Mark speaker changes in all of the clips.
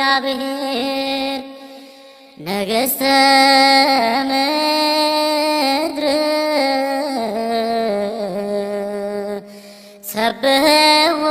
Speaker 1: እግዚአብሔር ነገሥተ ምድር ሰብሕዎ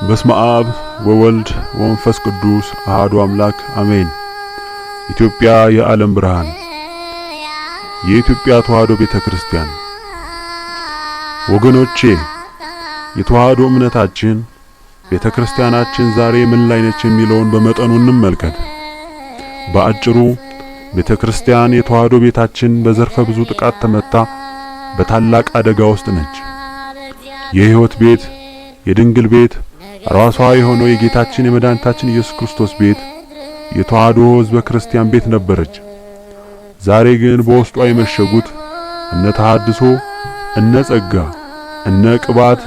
Speaker 2: በስመ አብ ወወልድ ወመንፈስ ቅዱስ አሐዱ አምላክ አሜን። ኢትዮጵያ የዓለም ብርሃን፣ የኢትዮጵያ ተዋሕዶ ቤተክርስቲያን። ወገኖቼ የተዋሕዶ እምነታችን ቤተክርስቲያናችን ዛሬ ምን ላይ ነች የሚለውን በመጠኑ እንመልከት። በአጭሩ ቤተክርስቲያን የተዋሕዶ ቤታችን በዘርፈ ብዙ ጥቃት ተመታ በታላቅ አደጋ ውስጥ ነች። የሕይወት ቤት፣ የድንግል ቤት፣ ራሷ የሆነው የጌታችን የመድኃኒታችን ኢየሱስ ክርስቶስ ቤት የተዋሕዶ ሕዝበ ክርስቲያን ቤት ነበረች። ዛሬ ግን በውስጧ የመሸጉት እነ ተሐድሶ፣ እነ ጸጋ፣ እነ ቅባት፣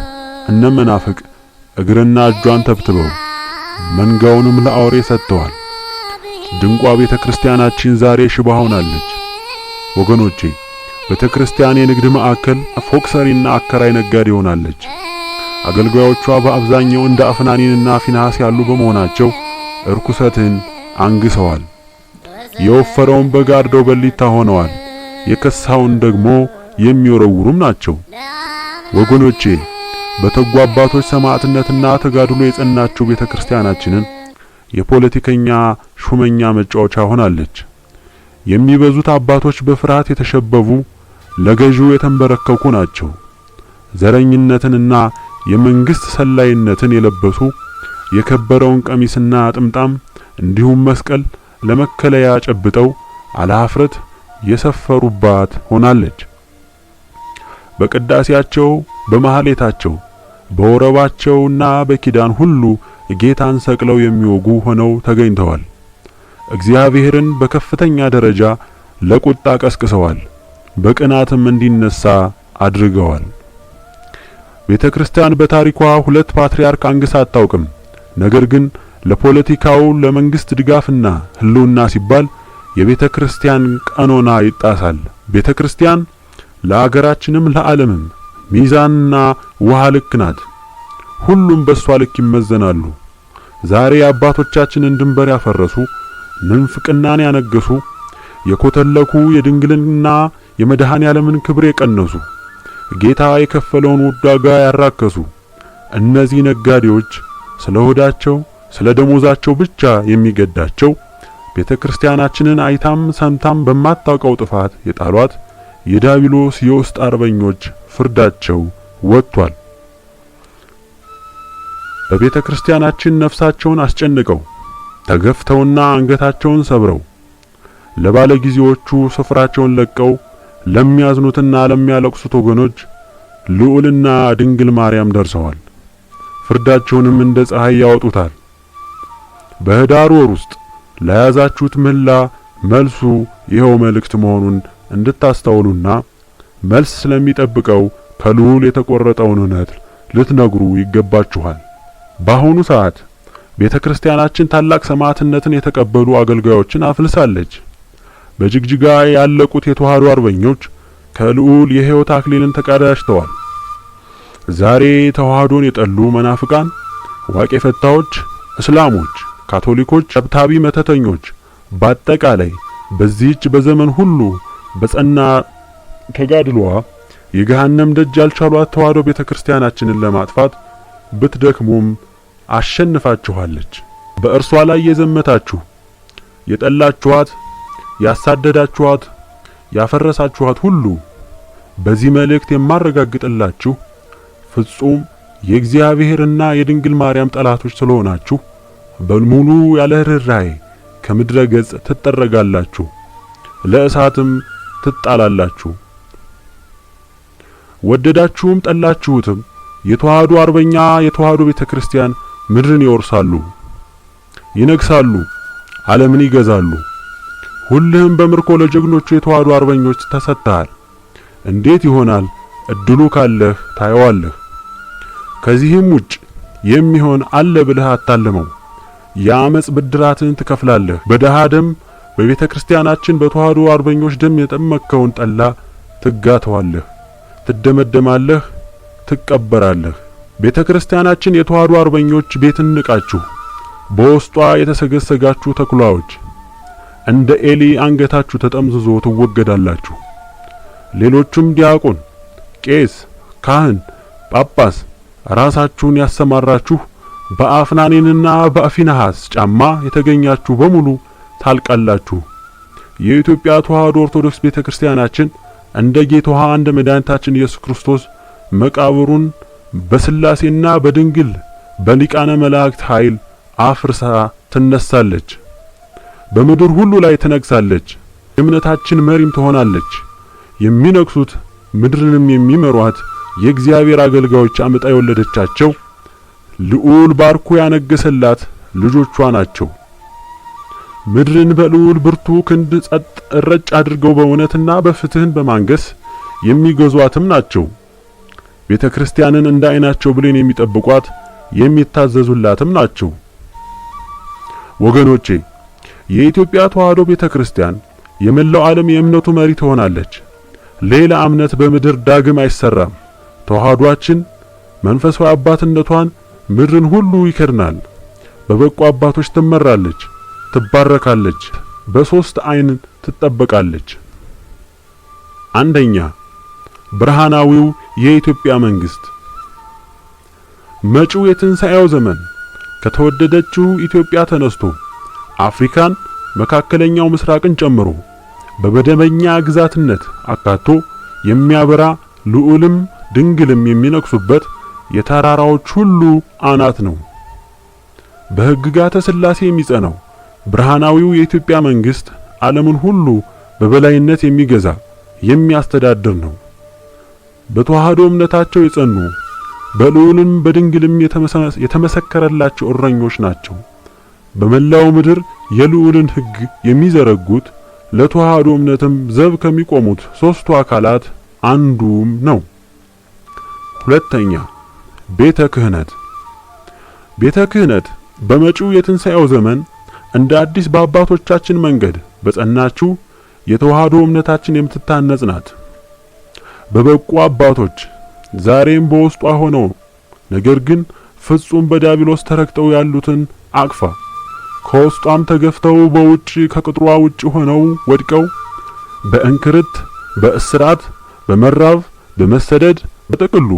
Speaker 2: እነ መናፍቅ እግርና እጇን ተብትበው መንጋውንም ለአውሬ ሰጥተዋል። ድንቋ ቤተክርስቲያናችን ዛሬ ሽባ ሆናለች። ወገኖቼ ቤተክርስቲያን የንግድ ማዕከል፣ ፎቅ ሰሪና አከራይ ነጋዴ ሆናለች። አገልጋዮቿ በአብዛኛው እንደ አፍናኒንና ፊንሐስ ያሉ በመሆናቸው እርኩሰትን አንግሰዋል። የወፈረውን በግ አርደው በሊታ ሆነዋል። የከሳውን ደግሞ የሚወረውሩም ናቸው። ወገኖቼ በተጉ አባቶች ሰማዕትነትና ተጋድሎ የጸናችው ቤተክርስቲያናችንን የፖለቲከኛ ሹመኛ መጫወቻ ሆናለች። የሚበዙት አባቶች በፍርሃት የተሸበቡ ለገዢው የተንበረከኩ ናቸው። ዘረኝነትንና የመንግስት ሰላይነትን የለበሱ የከበረውን ቀሚስና ጥምጣም እንዲሁም መስቀል ለመከለያ ጨብጠው አለኀፍረት የሰፈሩባት ሆናለች። በቅዳሴያቸው፣ በማህሌታቸው፣ በወረባቸውና በኪዳን ሁሉ ጌታን ሰቅለው የሚወጉ ሆነው ተገኝተዋል። እግዚአብሔርን በከፍተኛ ደረጃ ለቁጣ ቀስቅሰዋል። በቅናትም እንዲነሳ አድርገዋል። ቤተክርስቲያን በታሪኳ ሁለት ፓትርያርክ አንግሳ አታውቅም። ነገር ግን ለፖለቲካው ለመንግስት ድጋፍና ህልውና ሲባል የቤተክርስቲያን ቀኖና ይጣሳል። ቤተክርስቲያን ለአገራችንም ለዓለምም ሚዛንና ውሃ ልክ ናት። ሁሉም በሷ ልክ ይመዘናሉ። ዛሬ አባቶቻችንን ድንበር ያፈረሱ፣ ምንፍቅናን ያነገሱ፣ የኮተለኩ፣ የድንግልና የመድኃኔ ዓለምን ክብር የቀነሱ፣ ጌታ የከፈለውን ዋጋ ያራከሱ እነዚህ ነጋዴዎች ስለ ሆዳቸው ስለ ደሞዛቸው ብቻ የሚገዳቸው ቤተክርስቲያናችንን አይታም ሰምታም በማታውቀው ጥፋት የጣሏት የዲያብሎስ የውስጥ አርበኞች ፍርዳቸው ወጥቷል። በቤተክርስቲያናችን ነፍሳቸውን አስጨንቀው ተገፍተውና አንገታቸውን ሰብረው ለባለጊዜዎቹ ስፍራቸውን ለቀው ለሚያዝኑትና ለሚያለቅሱት ወገኖች ልዑልና ድንግል ማርያም ደርሰዋል። ፍርዳቸውንም እንደ ፀሐይ ያወጡታል። በኅዳር ወር ውስጥ ለያዛችሁት ምህላ መልሱ ይኸው መልእክት መሆኑን እንድታስተውሉና መልስ ስለሚጠብቀው ከልዑል የተቆረጠውን እውነት ልትነግሩ ይገባችኋል። በአሁኑ ሰዓት ቤተክርስቲያናችን ታላቅ ሰማዕትነትን የተቀበሉ አገልጋዮችን አፍልሳለች። በጅግጅጋ ያለቁት የተዋሕዶ አርበኞች ከልዑል የሕይወት አክሊልን ተቀዳጅተዋል። ዛሬ ተዋሕዶን የጠሉ መናፍቃን፣ ዋቄ ፈታዎች፣ እስላሞች፣ ካቶሊኮች፣ ጨብታቢ መተተኞች፣ በአጠቃላይ በዚህች በዘመን ሁሉ በጸና ተጋድሎዋ የገሃነም ደጅ ያልቻሏት ተዋሕዶ ቤተክርስቲያናችንን ለማጥፋት ብትደክሙም አሸንፋችኋለች። በእርሷ ላይ የዘመታችሁ የጠላችኋት፣ ያሳደዳችኋት፣ ያፈረሳችኋት ሁሉ በዚህ መልእክት የማረጋግጥላችሁ ፍጹም የእግዚአብሔርና የድንግል ማርያም ጠላቶች ስለሆናችሁ በሙሉ ያለ ርኅራኄ ከምድረ ገጽ ትጠረጋላችሁ፣ ለእሳትም ትጣላላችሁ። ወደዳችሁም ጠላችሁትም የተዋሕዶ አርበኛ የተዋሕዶ ቤተክርስቲያን ምድርን ይወርሳሉ፣ ይነግሳሉ፣ ዓለምን ይገዛሉ። ሁልህም በምርኮ ለጀግኖቹ የተዋሕዶ አርበኞች ተሰጥተሃል። እንዴት ይሆናል? እድሉ ካለህ ታየዋለህ። ከዚህም ውጭ የሚሆን አለ ብለህ አታልመው። የአመጽ ብድራትን ትከፍላለህ። በደሃ ደም በቤተክርስቲያናችን በተዋሕዶ አርበኞች ደም የጠመከውን ጠላ ትጋተዋለህ፣ ትደመደማለህ፣ ትቀበራለህ። ቤተክርስቲያናችን የተዋሕዶ አርበኞች ቤትን ንቃችሁ በውስጧ የተሰገሰጋችሁ ተኩላዎች እንደ ኤሊ አንገታችሁ ተጠምዝዞ ትወገዳላችሁ። ሌሎቹም ዲያቆን፣ ቄስ፣ ካህን፣ ጳጳስ ራሳችሁን ያሰማራችሁ በአፍናኔንና በአፊናሐስ ጫማ የተገኛችሁ በሙሉ ታልቃላችሁ። የኢትዮጵያ ተዋሕዶ ኦርቶዶክስ ቤተክርስቲያናችን እንደ ጌታዋ እንደ መድኃኒታችን ኢየሱስ ክርስቶስ መቃብሩን በስላሴና በድንግል በሊቃነ መላእክት ኃይል አፍርሳ ትነሳለች። በምድር ሁሉ ላይ ትነግሳለች። የእምነታችን መሪም ትሆናለች። የሚነግሱት ምድርንም የሚመሯት የእግዚአብሔር አገልጋዮች አምጣ የወለደቻቸው ልዑል ባርኮ ያነገሰላት ልጆቿ ናቸው። ምድርን በልዑል ብርቱ ክንድ ጸጥ እረጭ አድርገው በእውነትና በፍትህን በማንገስ የሚገዟትም ናቸው። ቤተክርስቲያንን እንደ ዓይናቸው ብሌን የሚጠብቋት የሚታዘዙላትም ናቸው። ወገኖቼ የኢትዮጵያ ተዋሕዶ ቤተክርስቲያን የመላው ዓለም የእምነቱ መሪ ትሆናለች። ሌላ እምነት በምድር ዳግም አይሰራም። ተዋሕዶአችን መንፈሳዊ አባትነቷን ምድርን ሁሉ ይከድናል። በበቁ አባቶች ትመራለች፣ ትባረካለች፣ በሶስት ዓይን ትጠበቃለች። አንደኛ ብርሃናዊው የኢትዮጵያ መንግስት። መጪው የትንሣኤው ዘመን ከተወደደችው ኢትዮጵያ ተነስቶ አፍሪካን፣ መካከለኛው ምስራቅን ጨምሮ በመደበኛ ግዛትነት አካቶ የሚያበራ ልዑልም ድንግልም የሚነግሱበት የተራራዎች ሁሉ አናት ነው። በሕግጋተ ሥላሴ የሚጸናው ብርሃናዊው የኢትዮጵያ መንግስት ዓለምን ሁሉ በበላይነት የሚገዛ የሚያስተዳድር ነው። በተዋሕዶ እምነታቸው የጸኑ በልዑልም በድንግልም የተመሰከረላቸው እረኞች ናቸው። በመላው ምድር የልዑልን ሕግ የሚዘረጉት ለተዋሕዶ እምነትም ዘብ ከሚቆሙት ሦስቱ አካላት አንዱም ነው። ሁለተኛ ቤተ ክህነት። ቤተ ክህነት በመጪው የትንሣኤው ዘመን እንደ አዲስ በአባቶቻችን መንገድ በጸናችው የተዋሕዶ እምነታችን የምትታነጽ ናት። በበቁ አባቶች ዛሬም በውስጧ ሆነው ነገር ግን ፍጹም በዲያብሎስ ተረግጠው ያሉትን አቅፋ ከውስጧም ተገፍተው በውጭ ከቅጥሯ ውጭ ሆነው ወድቀው በእንክርት፣ በእስራት፣ በመራብ፣ በመሰደድ በጥቅሉ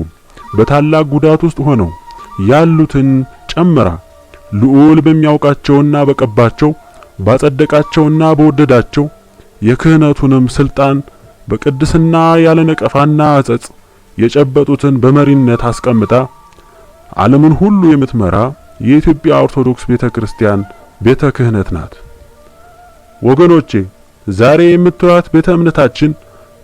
Speaker 2: በታላቅ ጉዳት ውስጥ ሆነው ያሉትን ጨምራ ልዑል በሚያውቃቸውና በቀባቸው ባጸደቃቸውና በወደዳቸው የክህነቱንም ስልጣን በቅድስና ያለ ነቀፋና አጸጽ የጨበጡትን በመሪነት አስቀምጣ ዓለምን ሁሉ የምትመራ የኢትዮጵያ ኦርቶዶክስ ቤተክርስቲያን ቤተ ክህነት ናት። ወገኖቼ ዛሬ የምትዋት ቤተ እምነታችን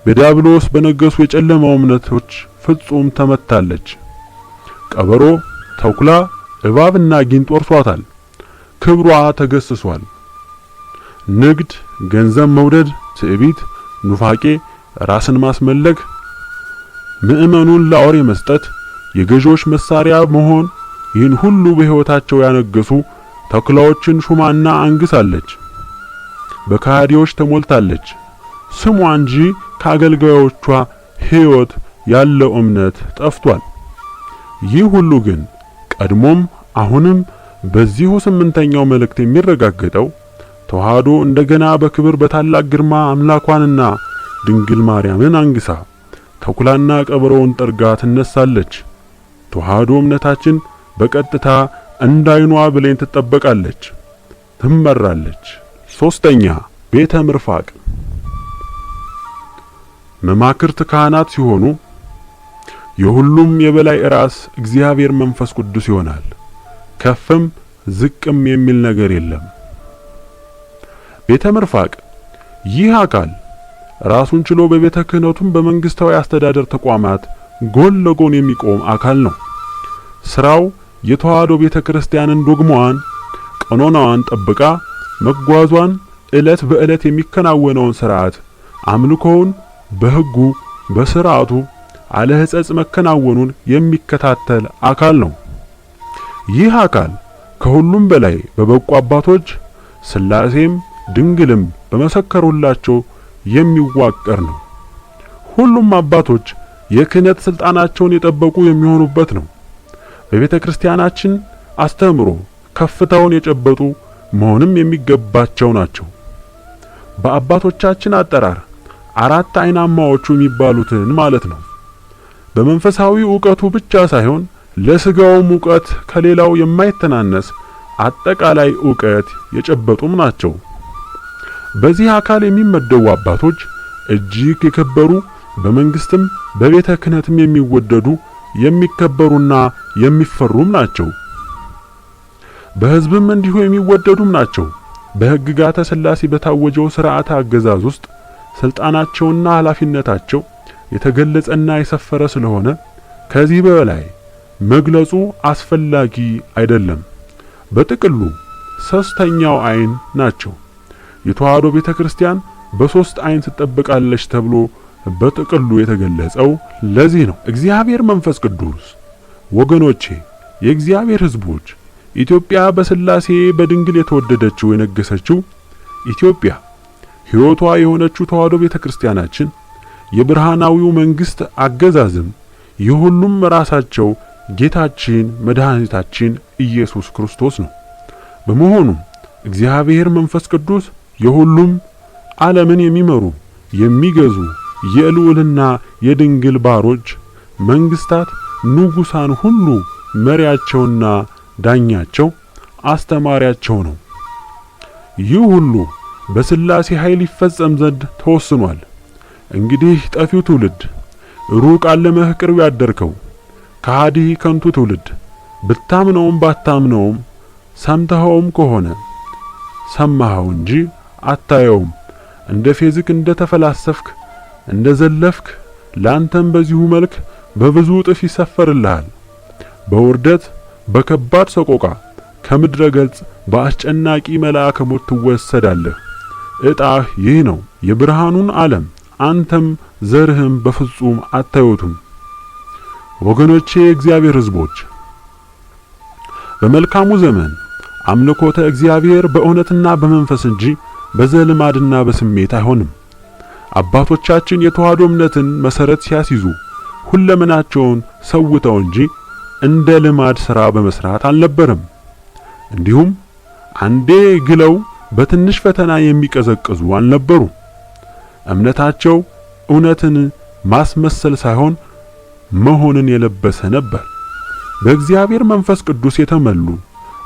Speaker 2: በዲያብሎስ በነገሱ የጨለማው እምነቶች ፍጹም ተመታለች። ቀበሮ፣ ተኩላ፣ እባብና ጊንጥ ወርሷታል። ክብሯ ተገስሷል። ንግድ፣ ገንዘብ መውደድ፣ ትዕቢት፣ ኑፋቄ፣ ራስን ማስመለክ፣ ምእመኑን ለአውሬ መስጠት፣ የገዢዎች መሳሪያ መሆን ይህን ሁሉ በሕይወታቸው ያነገሱ ተኩላዎችን ሹማና አንግሳለች። በካህዲዎች ተሞልታለች። ስሟ እንጂ ከአገልጋዮቿ ሕይወት ያለው እምነት ጠፍቷል። ይህ ሁሉ ግን ቀድሞም አሁንም በዚሁ ስምንተኛው መልእክት የሚረጋገጠው ተዋህዶ እንደገና በክብር በታላቅ ግርማ አምላኳንና ድንግል ማርያምን አንግሳ ተኩላና ቀበሮውን ጠርጋ ትነሳለች። ተዋህዶ እምነታችን በቀጥታ እንዳይኗ ብሌን ትጠበቃለች፣ ትመራለች። ሶስተኛ ቤተ ምርፋቅ። መማክርት ካህናት ሲሆኑ የሁሉም የበላይ ራስ እግዚአብሔር መንፈስ ቅዱስ ይሆናል። ከፍም ዝቅም የሚል ነገር የለም። ቤተ ምርፋቅ ይህ አካል ራሱን ችሎ በቤተ ክህነቱም በመንግስታዊ አስተዳደር ተቋማት ጎን ለጎን የሚቆም አካል ነው። ስራው የተዋህዶ ቤተ ክርስቲያንን ዶግማዋን፣ ቀኖናዋን ጠብቃ መጓዟን፣ ዕለት በዕለት የሚከናወነውን ሥርዓት አምልኮውን በሕጉ በሥርዓቱ አለ ሕጸጽ መከናወኑን የሚከታተል አካል ነው። ይህ አካል ከሁሉም በላይ በበቁ አባቶች ሥላሴም ድንግልም በመሰከሩላቸው የሚዋቀር ነው። ሁሉም አባቶች የክህነት ስልጣናቸውን የጠበቁ የሚሆኑበት ነው። በቤተ ክርስቲያናችን አስተምሮ ከፍታውን የጨበጡ መሆንም የሚገባቸው ናቸው። በአባቶቻችን አጠራር አራት አይናማዎቹ የሚባሉትን ማለት ነው። በመንፈሳዊ ዕውቀቱ ብቻ ሳይሆን ለስጋውም ዕውቀት ከሌላው የማይተናነስ አጠቃላይ ዕውቀት የጨበጡም ናቸው። በዚህ አካል የሚመደቡ አባቶች እጅግ የከበሩ በመንግስትም በቤተ ክህነትም የሚወደዱ የሚከበሩና የሚፈሩም ናቸው። በሕዝብም እንዲሁ የሚወደዱም ናቸው። በሕግጋተ ሥላሴ በታወጀው ሥርዓተ አገዛዝ ውስጥ ስልጣናቸውና ኃላፊነታቸው የተገለጸና የሰፈረ ስለሆነ ከዚህ በላይ መግለጹ አስፈላጊ አይደለም። በጥቅሉ ሦስተኛው አይን ናቸው። የተዋህዶ ቤተ ክርስቲያን በሶስት አይን ትጠብቃለች ተብሎ በጥቅሉ የተገለጸው ለዚህ ነው። እግዚአብሔር መንፈስ ቅዱስ ወገኖቼ፣ የእግዚአብሔር ሕዝቦች፣ ኢትዮጵያ በሥላሴ በድንግል የተወደደችው የነገሰችው ኢትዮጵያ ሕይወቷ የሆነችው ተዋህዶ ቤተ ክርስቲያናችን የብርሃናዊው መንግስት አገዛዝም የሁሉም ራሳቸው ጌታችን መድኃኒታችን ኢየሱስ ክርስቶስ ነው። በመሆኑም እግዚአብሔር መንፈስ ቅዱስ የሁሉም ዓለምን የሚመሩ የሚገዙ የልዑልና የድንግል ባሮች መንግስታት ንጉሳን ሁሉ መሪያቸውና ዳኛቸው አስተማሪያቸው ነው። ይህ ሁሉ በሥላሴ ኃይል ይፈጸም ዘንድ ተወስኗል። እንግዲህ ጠፊው ትውልድ ሩቅ አለመህ ቅርብ ያደርከው ከሃዲ ከንቱ ትውልድ ብታምነውም ባታምነውም ሰምተኸውም ከሆነ ሰማኸው እንጂ አታየውም፣ እንደ ፌዝክ እንደ ተፈላሰፍክ እንደ ዘለፍክ ላንተም በዚሁ መልክ በብዙ እጥፍ ይሰፈርልሃል። በውርደት በከባድ ሰቆቃ ከምድረ ገጽ በአስጨናቂ መልአከ ሞት ትወሰዳለህ። ዕጣህ ይህ ነው። የብርሃኑን ዓለም አንተም ዘርህም በፍጹም አታዩትም። ወገኖቼ፣ የእግዚአብሔር ሕዝቦች፣ በመልካሙ ዘመን አምልኮተ እግዚአብሔር በእውነትና በመንፈስ እንጂ በዘልማድና በስሜት አይሆንም። አባቶቻችን የተዋህዶ እምነትን መሰረት ሲያስይዙ ሁለመናቸውን ሰውተው እንጂ እንደ ልማድ ሥራ በመስራት አልነበረም። እንዲሁም አንዴ ግለው በትንሽ ፈተና የሚቀዘቅዙ አልነበሩ። እምነታቸው እውነትን ማስመሰል ሳይሆን መሆንን የለበሰ ነበር። በእግዚአብሔር መንፈስ ቅዱስ የተመሉ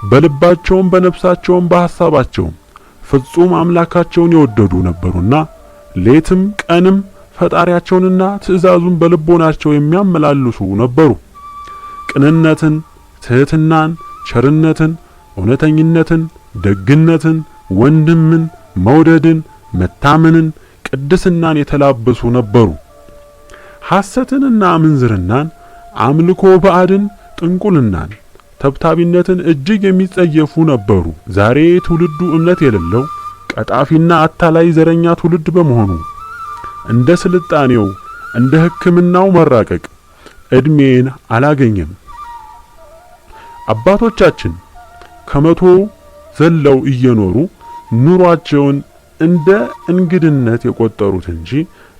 Speaker 2: በልባቸውም በነፍሳቸውም በሐሳባቸውም ፍጹም አምላካቸውን የወደዱ ነበሩና ሌትም ቀንም ፈጣሪያቸውንና ትእዛዙን በልቦናቸው የሚያመላልሱ ነበሩ። ቅንነትን፣ ትሕትናን፣ ቸርነትን፣ እውነተኝነትን፣ ደግነትን፣ ወንድምን መውደድን፣ መታመንን፣ ቅድስናን የተላበሱ ነበሩ። ሐሰትንና ምንዝርናን፣ አምልኮ ባዕድን፣ ጥንቁልናን፣ ተብታቢነትን እጅግ የሚጸየፉ ነበሩ። ዛሬ ትውልዱ እምነት የሌለው ቀጣፊና አታላይ ዘረኛ ትውልድ በመሆኑ እንደ ስልጣኔው እንደ ሕክምናው መራቀቅ እድሜን አላገኘም። አባቶቻችን ከመቶ ዘለው እየኖሩ ኑሯቸውን እንደ እንግድነት የቆጠሩት እንጂ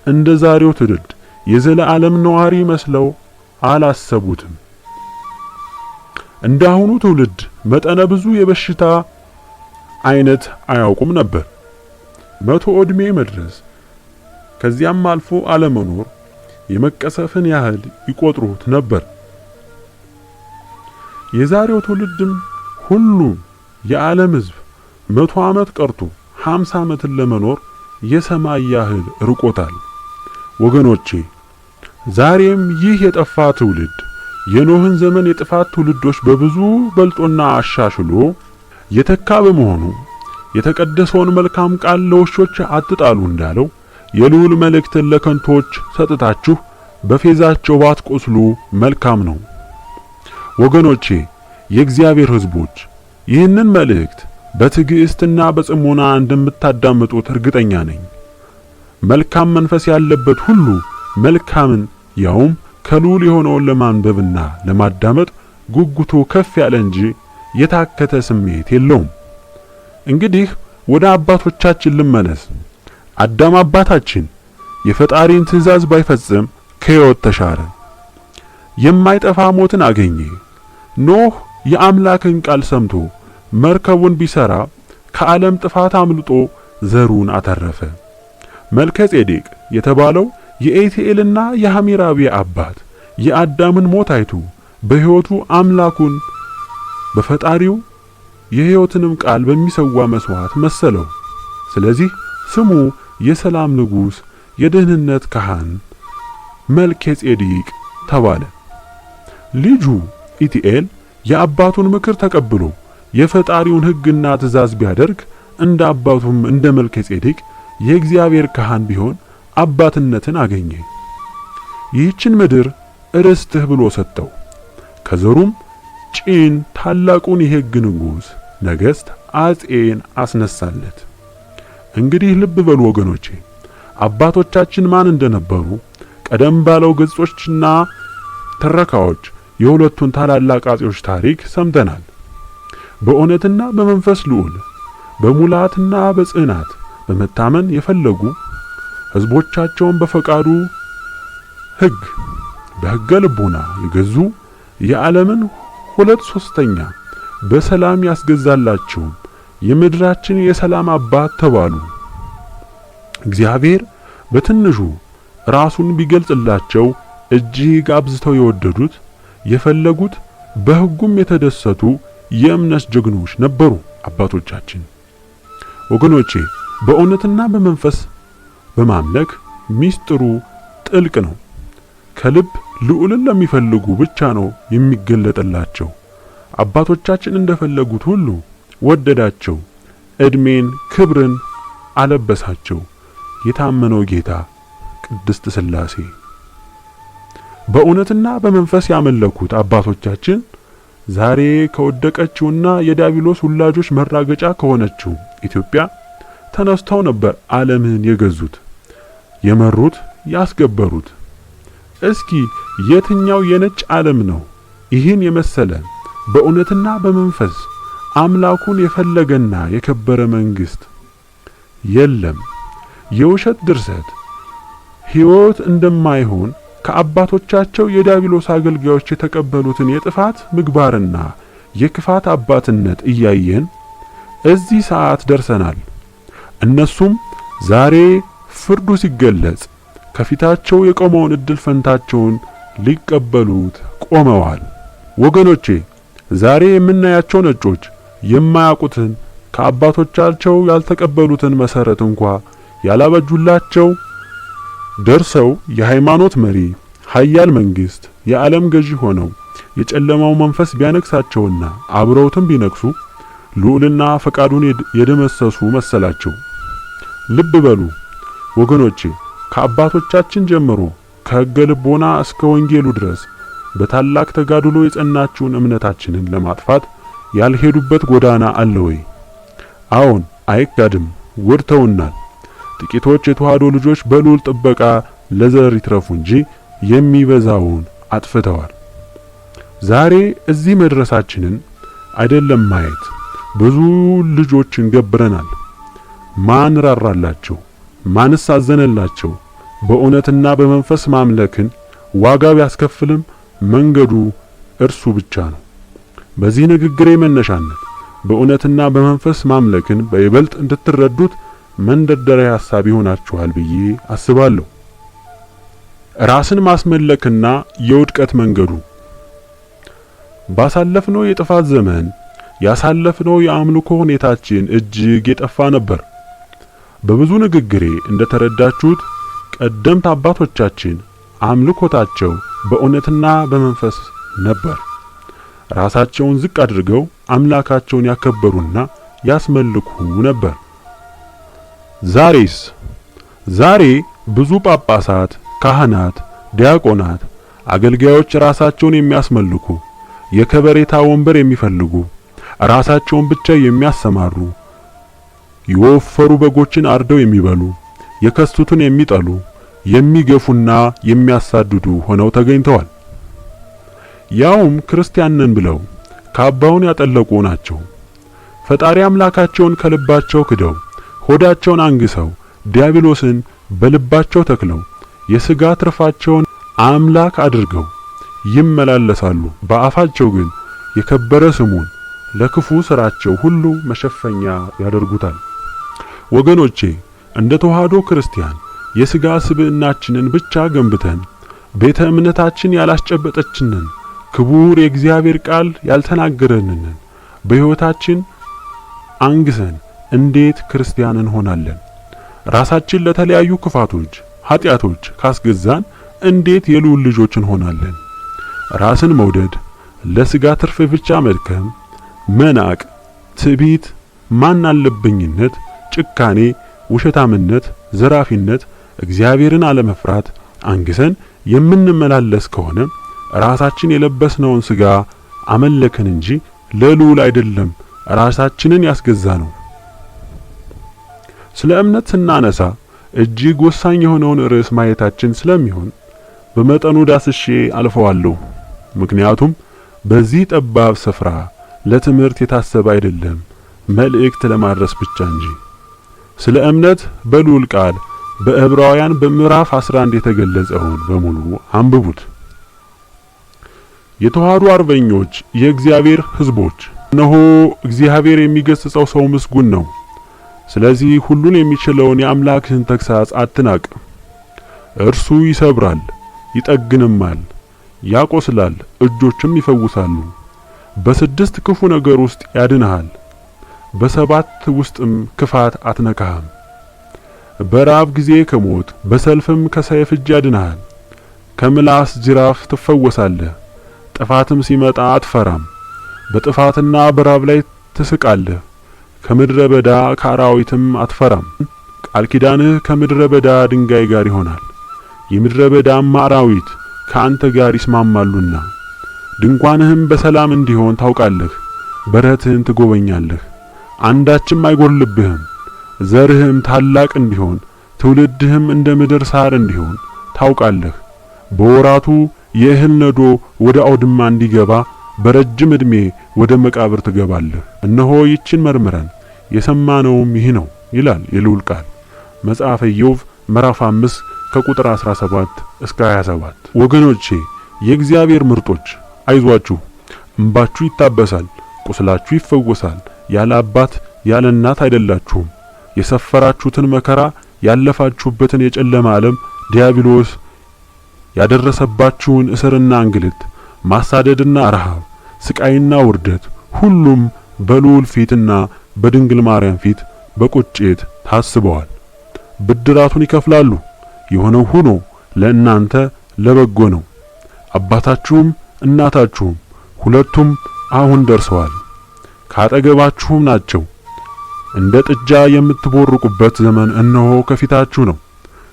Speaker 2: እንደ ዛሬው ትውልድ የዘላለም ነዋሪ መስለው አላሰቡትም። እንዳሁኑ ትውልድ መጠነ ብዙ የበሽታ አይነት አያውቁም ነበር። 100 ዕድሜ መድረስ ከዚያም አልፎ አለመኖር የመቀሰፍን ያህል ይቆጥሩት ነበር። የዛሬው ትውልድም ሁሉ የዓለም ሕዝብ 100 ዓመት ቀርቶ 50 ዓመትን ለመኖር የሰማይ ያህል ርቆታል። ወገኖቼ ዛሬም ይህ የጠፋ ትውልድ የኖህን ዘመን የጥፋት ትውልዶች በብዙ በልጦና አሻሽሎ የተካ በመሆኑ የተቀደሰውን መልካም ቃል ለውሾች አትጣሉ እንዳለው የልዑል መልእክትን ለከንቶች ሰጥታችሁ በፌዛቸው ባትቆስሉ መልካም ነው። ወገኖቼ የእግዚአብሔር ሕዝቦች ይህንን መልእክት በትዕግስትና በጽሞና እንደምታዳምጡት እርግጠኛ ነኝ። መልካም መንፈስ ያለበት ሁሉ መልካምን ያውም ከልዑል የሆነውን ለማንበብና ለማዳመጥ ጉጉቱ ከፍ ያለ እንጂ የታከተ ስሜት የለውም። እንግዲህ ወደ አባቶቻችን ልመለስ። አዳም አባታችን የፈጣሪን ትእዛዝ ባይፈጽም ከሕይወት ተሻረ፣ የማይጠፋ ሞትን አገኘ። ኖህ የአምላክን ቃል ሰምቶ መርከቡን ቢሰራ ከዓለም ጥፋት አምልጦ ዘሩን አተረፈ። መልከ ጼዴቅ የተባለው የኤቲኤልና የሐሚራዊ አባት የአዳምን ሞት አይቶ በሕይወቱ አምላኩን በፈጣሪው የሕይወትንም ቃል በሚሰዋ መስዋዕት መሰለው። ስለዚህ ስሙ የሰላም ንጉሥ የደህንነት ካህን መልከ ጼዴቅ ተባለ። ልጁ ኢቲኤል የአባቱን ምክር ተቀብሎ የፈጣሪውን ሕግና ትእዛዝ ቢያደርግ እንደ አባቱም እንደ መልከ ጼዴቅ የእግዚአብሔር ካህን ቢሆን አባትነትን አገኘ። ይህችን ምድር ርስትህ ብሎ ሰጠው። ከዘሩም ጪን ታላቁን የሕግ ንጉሥ ነገሥት አጼን አስነሳለት። እንግዲህ ልብ በሉ ወገኖቼ፣ አባቶቻችን ማን እንደነበሩ ቀደም ባለው ገጾችና ትረካዎች የሁለቱን ታላላቅ አጼዎች ታሪክ ሰምተናል። በእውነትና በመንፈስ ልዑል በሙላትና በጽናት በመታመን የፈለጉ ሕዝቦቻቸውን በፈቃዱ ሕግ በሕገ ልቡና የገዙ የዓለምን 2/3 በሰላም ያስገዛላቸው የምድራችን የሰላም አባት ተባሉ። እግዚአብሔር በትንሹ ራሱን ቢገልጽላቸው እጅግ አብዝተው የወደዱት የፈለጉት በሕጉም የተደሰቱ የእምነት ጀግኖች ነበሩ አባቶቻችን። ወገኖቼ በእውነትና በመንፈስ በማምለክ ሚስጥሩ ጥልቅ ነው። ከልብ ልዑልን ለሚፈልጉ ብቻ ነው የሚገለጥላቸው። አባቶቻችን እንደፈለጉት ሁሉ ወደዳቸው፣ ዕድሜን ክብርን አለበሳቸው። የታመነው ጌታ ቅድስት ሥላሴ በእውነትና በመንፈስ ያመለኩት አባቶቻችን ዛሬ ከወደቀችውና የዲያብሎስ ውላጆች መራገጫ ከሆነችው ኢትዮጵያ ተነስተው ነበር ዓለምን የገዙት፣ የመሩት፣ ያስገበሩት። እስኪ የትኛው የነጭ ዓለም ነው ይህን የመሰለ በእውነትና በመንፈስ አምላኩን የፈለገና የከበረ መንግስት? የለም። የውሸት ድርሰት ሕይወት እንደማይሆን ከአባቶቻቸው የዲያብሎስ አገልጋዮች የተቀበሉትን የጥፋት ምግባርና የክፋት አባትነት እያየን እዚህ ሰዓት ደርሰናል። እነሱም ዛሬ ፍርዱ ሲገለጽ ከፊታቸው የቆመውን እድል ፈንታቸውን ሊቀበሉት ቆመዋል። ወገኖቼ ዛሬ የምናያቸው ነጮች የማያውቁትን ከአባቶቻቸው ያልተቀበሉትን መሰረት እንኳ ያላበጁላቸው ደርሰው የሃይማኖት መሪ፣ ኃያል መንግስት፣ የዓለም ገዢ ሆነው የጨለማው መንፈስ ቢያነክሳቸውና አብረውትም ቢነክሱ ልዑልና ፈቃዱን የደመሰሱ መሰላቸው። ልብ በሉ ወገኖቼ፣ ከአባቶቻችን ጀምሮ ከሕገ ልቦና እስከ ወንጌሉ ድረስ በታላቅ ተጋድሎ የጸናችውን እምነታችንን ለማጥፋት ያልሄዱበት ጎዳና አለ ወይ? አዎን፣ አይካድም፣ ወድተውናል። ጥቂቶች የተዋህዶ ልጆች በልዑል ጥበቃ ለዘር ይትረፉ እንጂ የሚበዛውን አጥፍተዋል። ዛሬ እዚህ መድረሳችንን አይደለም ማየት፣ ብዙ ልጆችን ገብረናል። ማን ራራላቸው? ማንስ አዘነላቸው? በእውነትና በመንፈስ ማምለክን ዋጋ ቢያስከፍልም መንገዱ እርሱ ብቻ ነው። በዚህ ንግግሬ መነሻነት በእውነትና በመንፈስ ማምለክን በይበልጥ እንድትረዱት መንደርደሪያ ሐሳብ ይሆናችኋል ብዬ አስባለሁ። ራስን ማስመለክና የውድቀት መንገዱ። ባሳለፍነው የጥፋት ዘመን ያሳለፍነው የአምልኮ ሁኔታችን እጅግ የጠፋ ነበር። በብዙ ንግግሬ እንደተረዳችሁት ቀደምት አባቶቻችን አምልኮታቸው በእውነትና በመንፈስ ነበር። ራሳቸውን ዝቅ አድርገው አምላካቸውን ያከበሩና ያስመልኩ ነበር። ዛሬ ብዙ ጳጳሳት፣ ካህናት፣ ዲያቆናት፣ አገልጋዮች ራሳቸውን የሚያስመልኩ፣ የከበሬታ ወንበር የሚፈልጉ፣ ራሳቸውን ብቻ የሚያሰማሩ፣ የወፈሩ በጎችን አርደው የሚበሉ፣ የከሱትን የሚጠሉ፣ የሚገፉና የሚያሳድዱ ሆነው ተገኝተዋል። ያውም ክርስቲያን ነን ብለው ካባውን ያጠለቁ ናቸው። ፈጣሪ አምላካቸውን ከልባቸው ክደው ሆዳቸውን አንግሰው ዲያብሎስን በልባቸው ተክለው የሥጋ ትርፋቸውን አምላክ አድርገው ይመላለሳሉ። በአፋቸው ግን የከበረ ስሙን ለክፉ ሥራቸው ሁሉ መሸፈኛ ያደርጉታል። ወገኖቼ እንደ ተዋህዶ ክርስቲያን የሥጋ ስብዕናችንን ብቻ ገንብተን ቤተ እምነታችን ያላስጨበጠችንን ክቡር የእግዚአብሔር ቃል ያልተናገረንን በሕይወታችን አንግሰን እንዴት ክርስቲያን እንሆናለን? ራሳችን ለተለያዩ ክፋቶች፣ ኃጢአቶች ካስገዛን እንዴት የልዑል ልጆች እንሆናለን? ራስን መውደድ፣ ለሥጋ ትርፍ ብቻ መድከም፣ መናቅ፣ ትዕቢት፣ ማን አለብኝነት፣ ጭካኔ፣ ውሸታምነት፣ ዘራፊነት፣ እግዚአብሔርን አለመፍራት አንግሰን የምንመላለስ ከሆነ ራሳችን የለበስነውን ሥጋ አመለክን እንጂ ለልዑል አይደለም ራሳችንን ያስገዛ ነው። ስለ እምነት ስናነሳ እጅግ ወሳኝ የሆነውን ርዕስ ማየታችን ስለሚሆን በመጠኑ ዳስሼ አልፈዋለሁ። ምክንያቱም በዚህ ጠባብ ስፍራ ለትምህርት የታሰበ አይደለም፣ መልእክት ለማድረስ ብቻ እንጂ። ስለ እምነት በልዑል ቃል በዕብራውያን በምዕራፍ 11 የተገለጸውን በሙሉ አንብቡት። የተዋህዶ አርበኞች፣ የእግዚአብሔር ሕዝቦች፣ እነሆ እግዚአብሔር የሚገሥጸው ሰው ምስጉን ነው። ስለዚህ ሁሉን የሚችለውን የአምላክህን ተግሣጽ አትናቅ። እርሱ ይሰብራል፣ ይጠግንማል፣ ያቆስላል፣ እጆችም ይፈውሳሉ። በስድስት ክፉ ነገር ውስጥ ያድንሃል፣ በሰባት ውስጥም ክፋት አትነካህም። በራብ ጊዜ ከሞት በሰልፍም ከሰይፍ እጅ ያድንሃል። ከምላስ ጅራፍ ትፈወሳለህ፣ ጥፋትም ሲመጣ አትፈራም። በጥፋትና በራብ ላይ ትስቃለህ፣ ከምድረ በዳ ከአራዊትም አትፈራም። ቃል ኪዳንህ ከምድረ በዳ ድንጋይ ጋር ይሆናል፣ የምድረ በዳም አራዊት ከአንተ ጋር ይስማማሉና። ድንኳንህም በሰላም እንዲሆን ታውቃለህ፣ በረትህን ትጎበኛለህ፣ አንዳችም አይጎልብህም። ዘርህም ታላቅ እንዲሆን ትውልድህም እንደ ምድር ሳር እንዲሆን ታውቃለህ። በወራቱ የእህል ነዶ ወደ አውድማ እንዲገባ በረጅም ዕድሜ ወደ መቃብር ትገባለህ። እነሆ ይችን መርምረን የሰማነውም ይህ ነው ይላል የልዑል ቃል። መጽሐፈ ኢዮብ ምዕራፍ 5 ከቁጥር 17 እስከ 27። ወገኖቼ የእግዚአብሔር ምርጦች አይዟችሁ፣ እንባችሁ ይታበሳል፣ ቁስላችሁ ይፈወሳል። ያለ አባት ያለ እናት አይደላችሁም። የሰፈራችሁትን መከራ ያለፋችሁበትን የጨለማ ዓለም ዲያብሎስ ያደረሰባችሁን እስርና እንግልት፣ ማሳደድና ረሃብ፣ ስቃይና ውርደት ሁሉም በልዑል ፊትና በድንግል ማርያም ፊት በቁጭት ታስበዋል። ብድራቱን ይከፍላሉ። የሆነው ሆኖ ለእናንተ ለበጎ ነው። አባታችሁም እናታችሁም ሁለቱም አሁን ደርሰዋል፣ ካጠገባችሁም ናቸው። እንደ ጥጃ የምትቦርቁበት ዘመን እነሆ ከፊታችሁ ነው።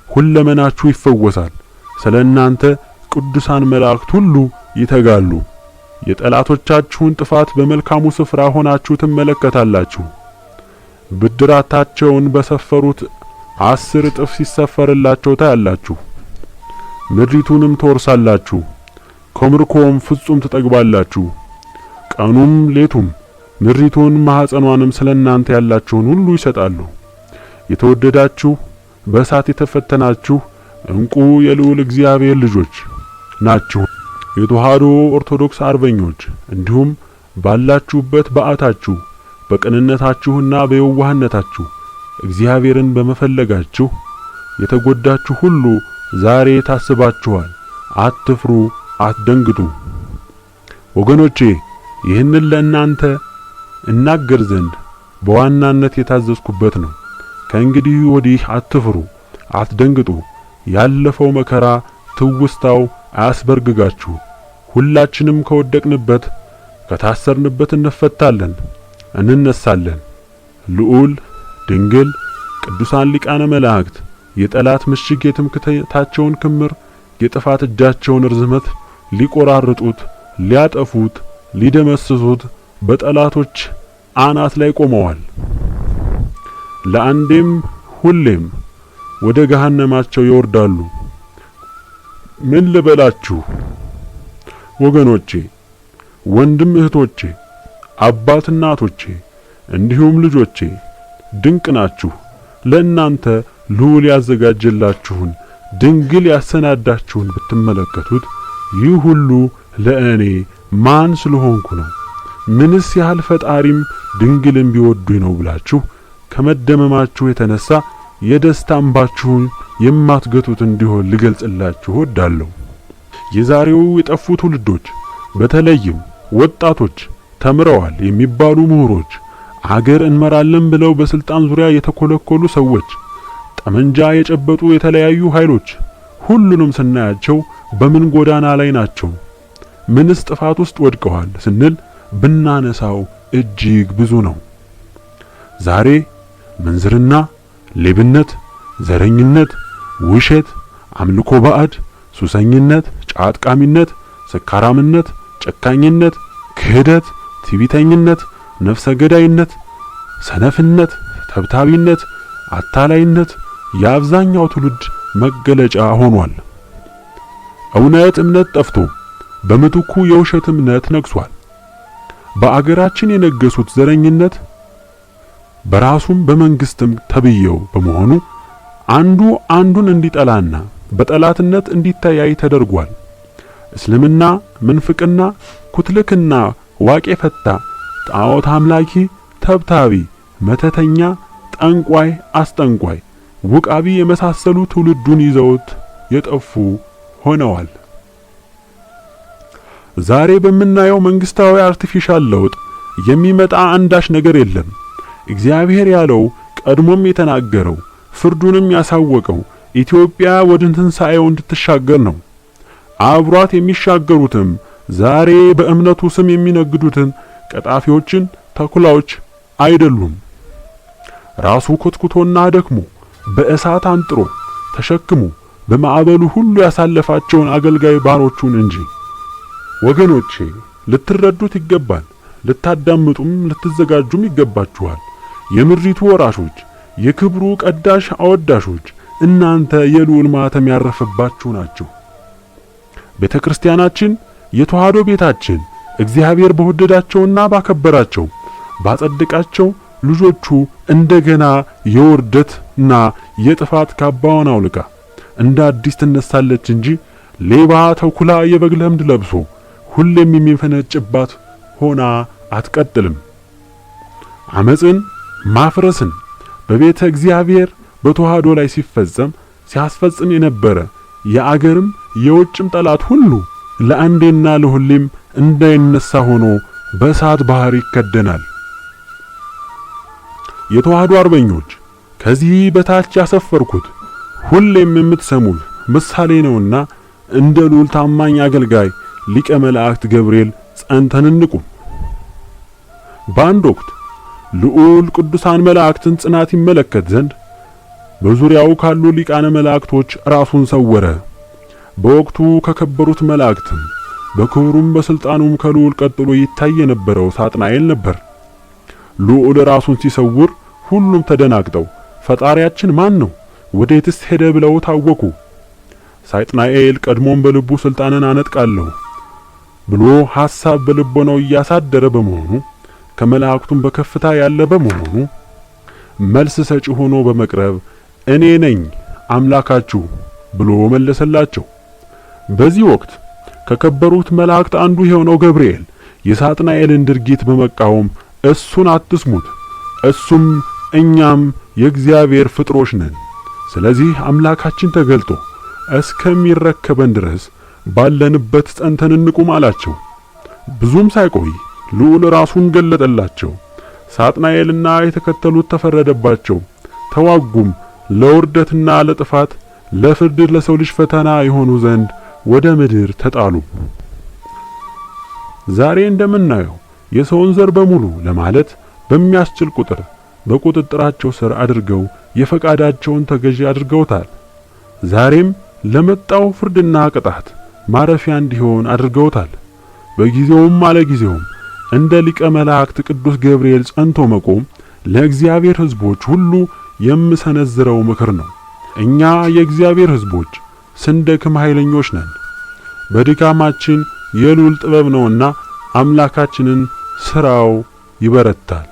Speaker 2: ሁለመናችሁ ይፈወሳል። ስለ እናንተ ቅዱሳን መላእክት ሁሉ ይተጋሉ። የጠላቶቻችሁን ጥፋት በመልካሙ ስፍራ ሆናችሁ ትመለከታላችሁ። ብድራታቸውን በሰፈሩት 10 እጥፍ ሲሰፈርላቸው ታያላችሁ። ምድሪቱንም ትወርሳላችሁ፣ ከምርኮም ፍጹም ትጠግባላችሁ። ቀኑም ሌቱም ምድሪቱን ማኅፀኗንም ስለ እናንተ ያላችሁን ሁሉ ይሰጣሉ። የተወደዳችሁ በእሳት የተፈተናችሁ እንቁ የልዑል እግዚአብሔር ልጆች ናችሁ። የተዋህዶ ኦርቶዶክስ አርበኞች እንዲሁም ባላችሁበት በዓታችሁ በቅንነታችሁና በየዋህነታችሁ እግዚአብሔርን በመፈለጋችሁ የተጎዳችሁ ሁሉ ዛሬ ታስባችኋል። አትፍሩ፣ አትደንግጡ። ወገኖቼ ይህንን ለእናንተ እናገር ዘንድ በዋናነት የታዘዝኩበት ነው። ከእንግዲህ ወዲህ አትፍሩ፣ አትደንግጡ። ያለፈው መከራ ትውስታው አያስበርግጋችሁ። ሁላችንም ከወደቅንበት ከታሰርንበት እንፈታለን፣ እንነሳለን። ልዑል ድንግል ቅዱሳን ሊቃነ መላእክት የጠላት ምሽግ የትምክህታቸውን ክምር የጥፋት እጃቸውን ርዝመት ሊቆራርጡት፣ ሊያጠፉት፣ ሊደመስሱት በጠላቶች አናት ላይ ቆመዋል። ለአንዴም ሁሌም ወደ ገሃነማቸው ይወርዳሉ። ምን ልበላችሁ ወገኖቼ፣ ወንድም እህቶቼ፣ አባት እናቶቼ፣ እንዲሁም ልጆቼ ድንቅ ናችሁ። ለእናንተ ልዑል ያዘጋጀላችሁን ድንግል ያሰናዳችሁን ብትመለከቱት ይህ ሁሉ ለእኔ ማን ስለሆንኩ ነው? ምንስ ያህል ፈጣሪም ድንግልን ቢወዱኝ ነው ብላችሁ ከመደመማችሁ የተነሳ የደስታ እንባችሁን የማትገቱት እንዲሆን ልገልጽላችሁ እወዳለሁ። የዛሬው የጠፉ ትውልዶች በተለይም ወጣቶች፣ ተምረዋል የሚባሉ ምሁሮች፣ አገር እንመራለን ብለው በስልጣን ዙሪያ የተኮለኮሉ ሰዎች፣ ጠመንጃ የጨበጡ የተለያዩ ኃይሎች ሁሉንም ስናያቸው በምን ጎዳና ላይ ናቸው? ምንስ ጥፋት ውስጥ ወድቀዋል ስንል ብናነሳው እጅግ ብዙ ነው። ዛሬ ምንዝርና፣ ሌብነት፣ ዘረኝነት፣ ውሸት፣ አምልኮ ባዕድ፣ ሱሰኝነት፣ ጫት ቃሚነት፣ ሰካራምነት፣ ጨካኝነት፣ ክህደት፣ ትዕቢተኝነት፣ ነፍሰ ገዳይነት፣ ሰነፍነት፣ ተብታቢነት፣ አታላይነት የአብዛኛው ትውልድ መገለጫ ሆኗል። እውነት እምነት ጠፍቶ በምትኩ የውሸት እምነት ነግሷል። በአገራችን የነገሱት ዘረኝነት በራሱም በመንግስትም ተብየው በመሆኑ አንዱ አንዱን እንዲጠላና በጠላትነት እንዲተያይ ተደርጓል። እስልምና፣ ምንፍቅና፣ ኩትልክና፣ ዋቄ ፈታ፣ ጣዖት አምላኪ፣ ተብታቢ፣ መተተኛ፣ ጠንቋይ፣ አስጠንቋይ፣ ውቃቢ የመሳሰሉ ትውልዱን ይዘውት የጠፉ ሆነዋል። ዛሬ በምናየው መንግስታዊ አርቲፊሻል ለውጥ የሚመጣ አንዳች ነገር የለም። እግዚአብሔር ያለው ቀድሞም የተናገረው ፍርዱንም ያሳወቀው ኢትዮጵያ ወደ ትንሣኤው እንድትሻገር ነው። አብሯት የሚሻገሩትም ዛሬ በእምነቱ ስም የሚነግዱትን ቀጣፊዎችን ተኩላዎች አይደሉም። ራሱ ኮትኩቶና ደክሞ በእሳት አንጥሮ ተሸክሞ በማዕበሉ ሁሉ ያሳለፋቸውን አገልጋይ ባሮቹን እንጂ። ወገኖቼ ልትረዱት ይገባል። ልታዳምጡም ልትዘጋጁም ይገባችኋል። የምድሪቱ ወራሾች፣ የክብሩ ቀዳሽ አወዳሾች እናንተ የልዑል ማተም ያረፈባችሁ ናችሁ። ቤተክርስቲያናችን የተዋህዶ ቤታችን እግዚአብሔር በወደዳቸውና ባከበራቸው ባጸደቃቸው ልጆቹ እንደገና የውርደትና የጥፋት ካባዋን አውልቃ እንደ አዲስ ትነሳለች እንጂ ሌባ ተኩላ የበግ ለምድ ለብሶ ሁሌም የሚፈነጭባት ሆና አትቀጥልም። አመጽን ማፍረስን በቤተ እግዚአብሔር በተዋህዶ ላይ ሲያስፈጽም የነበረ የአገርም የውጭም ጠላት ሁሉ ለአንዴና ለሁሌም እንዳይነሳ ሆኖ በእሳት ባህር ይከደናል። የተዋህዶ አርበኞች ከዚህ በታች ያሰፈርኩት ሁሌም የምትሰሙት ምሳሌ ነውና እንደ ልዑል ታማኝ አገልጋይ ሊቀ መላእክት ገብርኤል ጸንተን እንቁም። በአንድ ወቅት ልዑል ቅዱሳን መላእክትን ጽናት ይመለከት ዘንድ በዙሪያው ካሉ ሊቃነ መላእክቶች ራሱን ሰወረ። በወቅቱ ከከበሩት መላእክትም በክብሩም በስልጣኑም ከልዑል ቀጥሎ ይታይ የነበረው ሳጥናኤል ነበር። ልዑል ራሱን ሲሰውር ሁሉም ተደናግጠው ፈጣሪያችን ማን ነው? ወዴትስ ሄደ? ብለው ታወኩ። ሳጥናኤል ቀድሞም በልቡ ስልጣንን አነጥቃለሁ ብሎ ሐሳብ በልቦናው እያሳደረ በመሆኑ ከመላእክቱም በከፍታ ያለ በመሆኑ መልስ ሰጪ ሆኖ በመቅረብ እኔ ነኝ አምላካችሁ ብሎ መለሰላቸው። በዚህ ወቅት ከከበሩት መላእክት አንዱ የሆነው ገብርኤል የሳጥናኤልን ድርጊት በመቃወም እሱን አትስሙት። እሱም እኛም የእግዚአብሔር ፍጥሮች ነን። ስለዚህ አምላካችን ተገልጦ እስከሚረከበን ድረስ ባለንበት ጸንተን እንቁም አላቸው። ብዙም ሳይቆይ ልዑል ራሱን ገለጠላቸው። ሳጥናኤልና የተከተሉት ተፈረደባቸው፣ ተዋጉም። ለውርደትና ለጥፋት ለፍርድ ለሰው ልጅ ፈተና የሆኑ ዘንድ ወደ ምድር ተጣሉ። ዛሬ እንደምናየው የሰውን ዘር በሙሉ ለማለት በሚያስችል ቁጥር በቁጥጥራቸው ስር አድርገው የፈቃዳቸውን ተገዢ አድርገውታል። ዛሬም ለመጣው ፍርድና ቅጣት ማረፊያ እንዲሆን አድርገውታል። በጊዜውም አለጊዜውም እንደ ሊቀ መላእክት ቅዱስ ገብርኤል ጸንቶ መቆም ለእግዚአብሔር ሕዝቦች ሁሉ የምሰነዝረው ምክር ነው። እኛ የእግዚአብሔር ሕዝቦች ስንደክም ኃይለኞች ነን። በድካማችን የልዑል ጥበብ ነውና አምላካችንን ሥራው ይበረታል።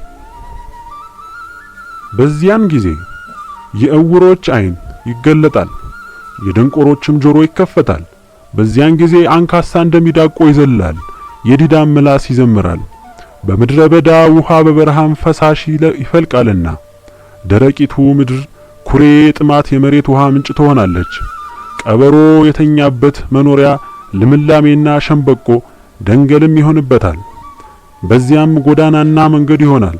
Speaker 2: በዚያን ጊዜ የዕውሮች ዓይን ይገለጣል፣ የደንቆሮችም ጆሮ ይከፈታል። በዚያን ጊዜ አንካሳ እንደሚዳቆ ይዘላል፣ የዲዳም ምላስ ይዘምራል። በምድረ በዳ ውሃ በበረሃም ፈሳሽ ይፈልቃልና ደረቂቱ ምድር ኩሬ ጥማት የመሬት ውሃ ምንጭ ትሆናለች። ቀበሮ የተኛበት መኖሪያ ልምላሜና ሸምበቆ ደንገልም ይሆንበታል። በዚያም ጎዳናና መንገድ ይሆናል፣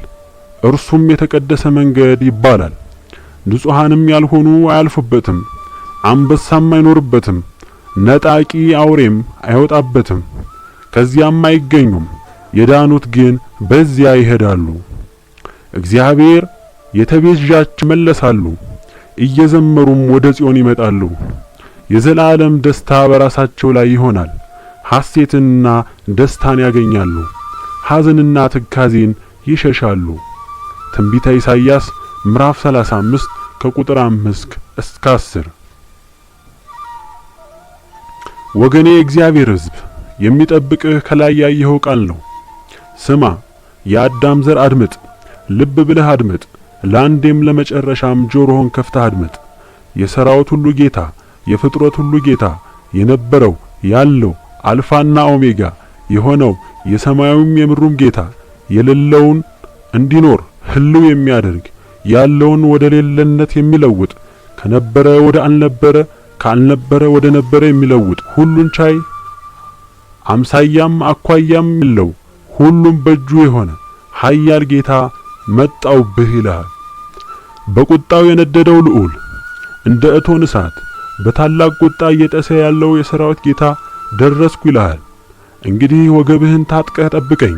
Speaker 2: እርሱም የተቀደሰ መንገድ ይባላል። ንጹሃንም ያልሆኑ አያልፉበትም፣ አንበሳም አይኖርበትም፣ ነጣቂ አውሬም አይወጣበትም። ከዚያም አይገኙም። የዳኑት ግን በዚያ ይሄዳሉ። እግዚአብሔር የተቤዣቸው ይመለሳሉ፣ እየዘመሩም ወደ ጽዮን ይመጣሉ። የዘላለም ደስታ በራሳቸው ላይ ይሆናል፣ ሐሴትንና ደስታን ያገኛሉ፣ ሐዘንና ትካዜን ይሸሻሉ። ትንቢተ ኢሳይያስ ምዕራፍ 35 ከቁጥር 5 እስከ 10። ወገኔ እግዚአብሔር ሕዝብ የሚጠብቅህ ከላይ ያየኸው ቃል ነው። ስማ፣ የአዳም ዘር አድምጥ፣ ልብ ብለህ አድምጥ፣ ለአንዴም ለመጨረሻም ጆሮህን ከፍተህ አድምጥ። የሰራዊት ሁሉ ጌታ፣ የፍጥረት ሁሉ ጌታ፣ የነበረው ያለው አልፋና ኦሜጋ የሆነው የሰማዩም የምድሩም ጌታ፣ የሌለውን እንዲኖር ህልው የሚያደርግ ያለውን ወደ ሌለነት የሚለውጥ ከነበረ ወደ አልነበረ ካልነበረ ወደ ነበረ የሚለውጥ ሁሉን ቻይ አምሳያም አኳያም የለው ሁሉም በእጁ የሆነ ኃያል ጌታ መጣውብህ ይልሃል። በቁጣው የነደደው ልዑል እንደ እቶን እሳት በታላቅ ቁጣ እየጠሰ ያለው የሰራዊት ጌታ ደረስኩ ይልሃል። እንግዲህ ወገብህን ታጥቀህ ጠብቀኝ፣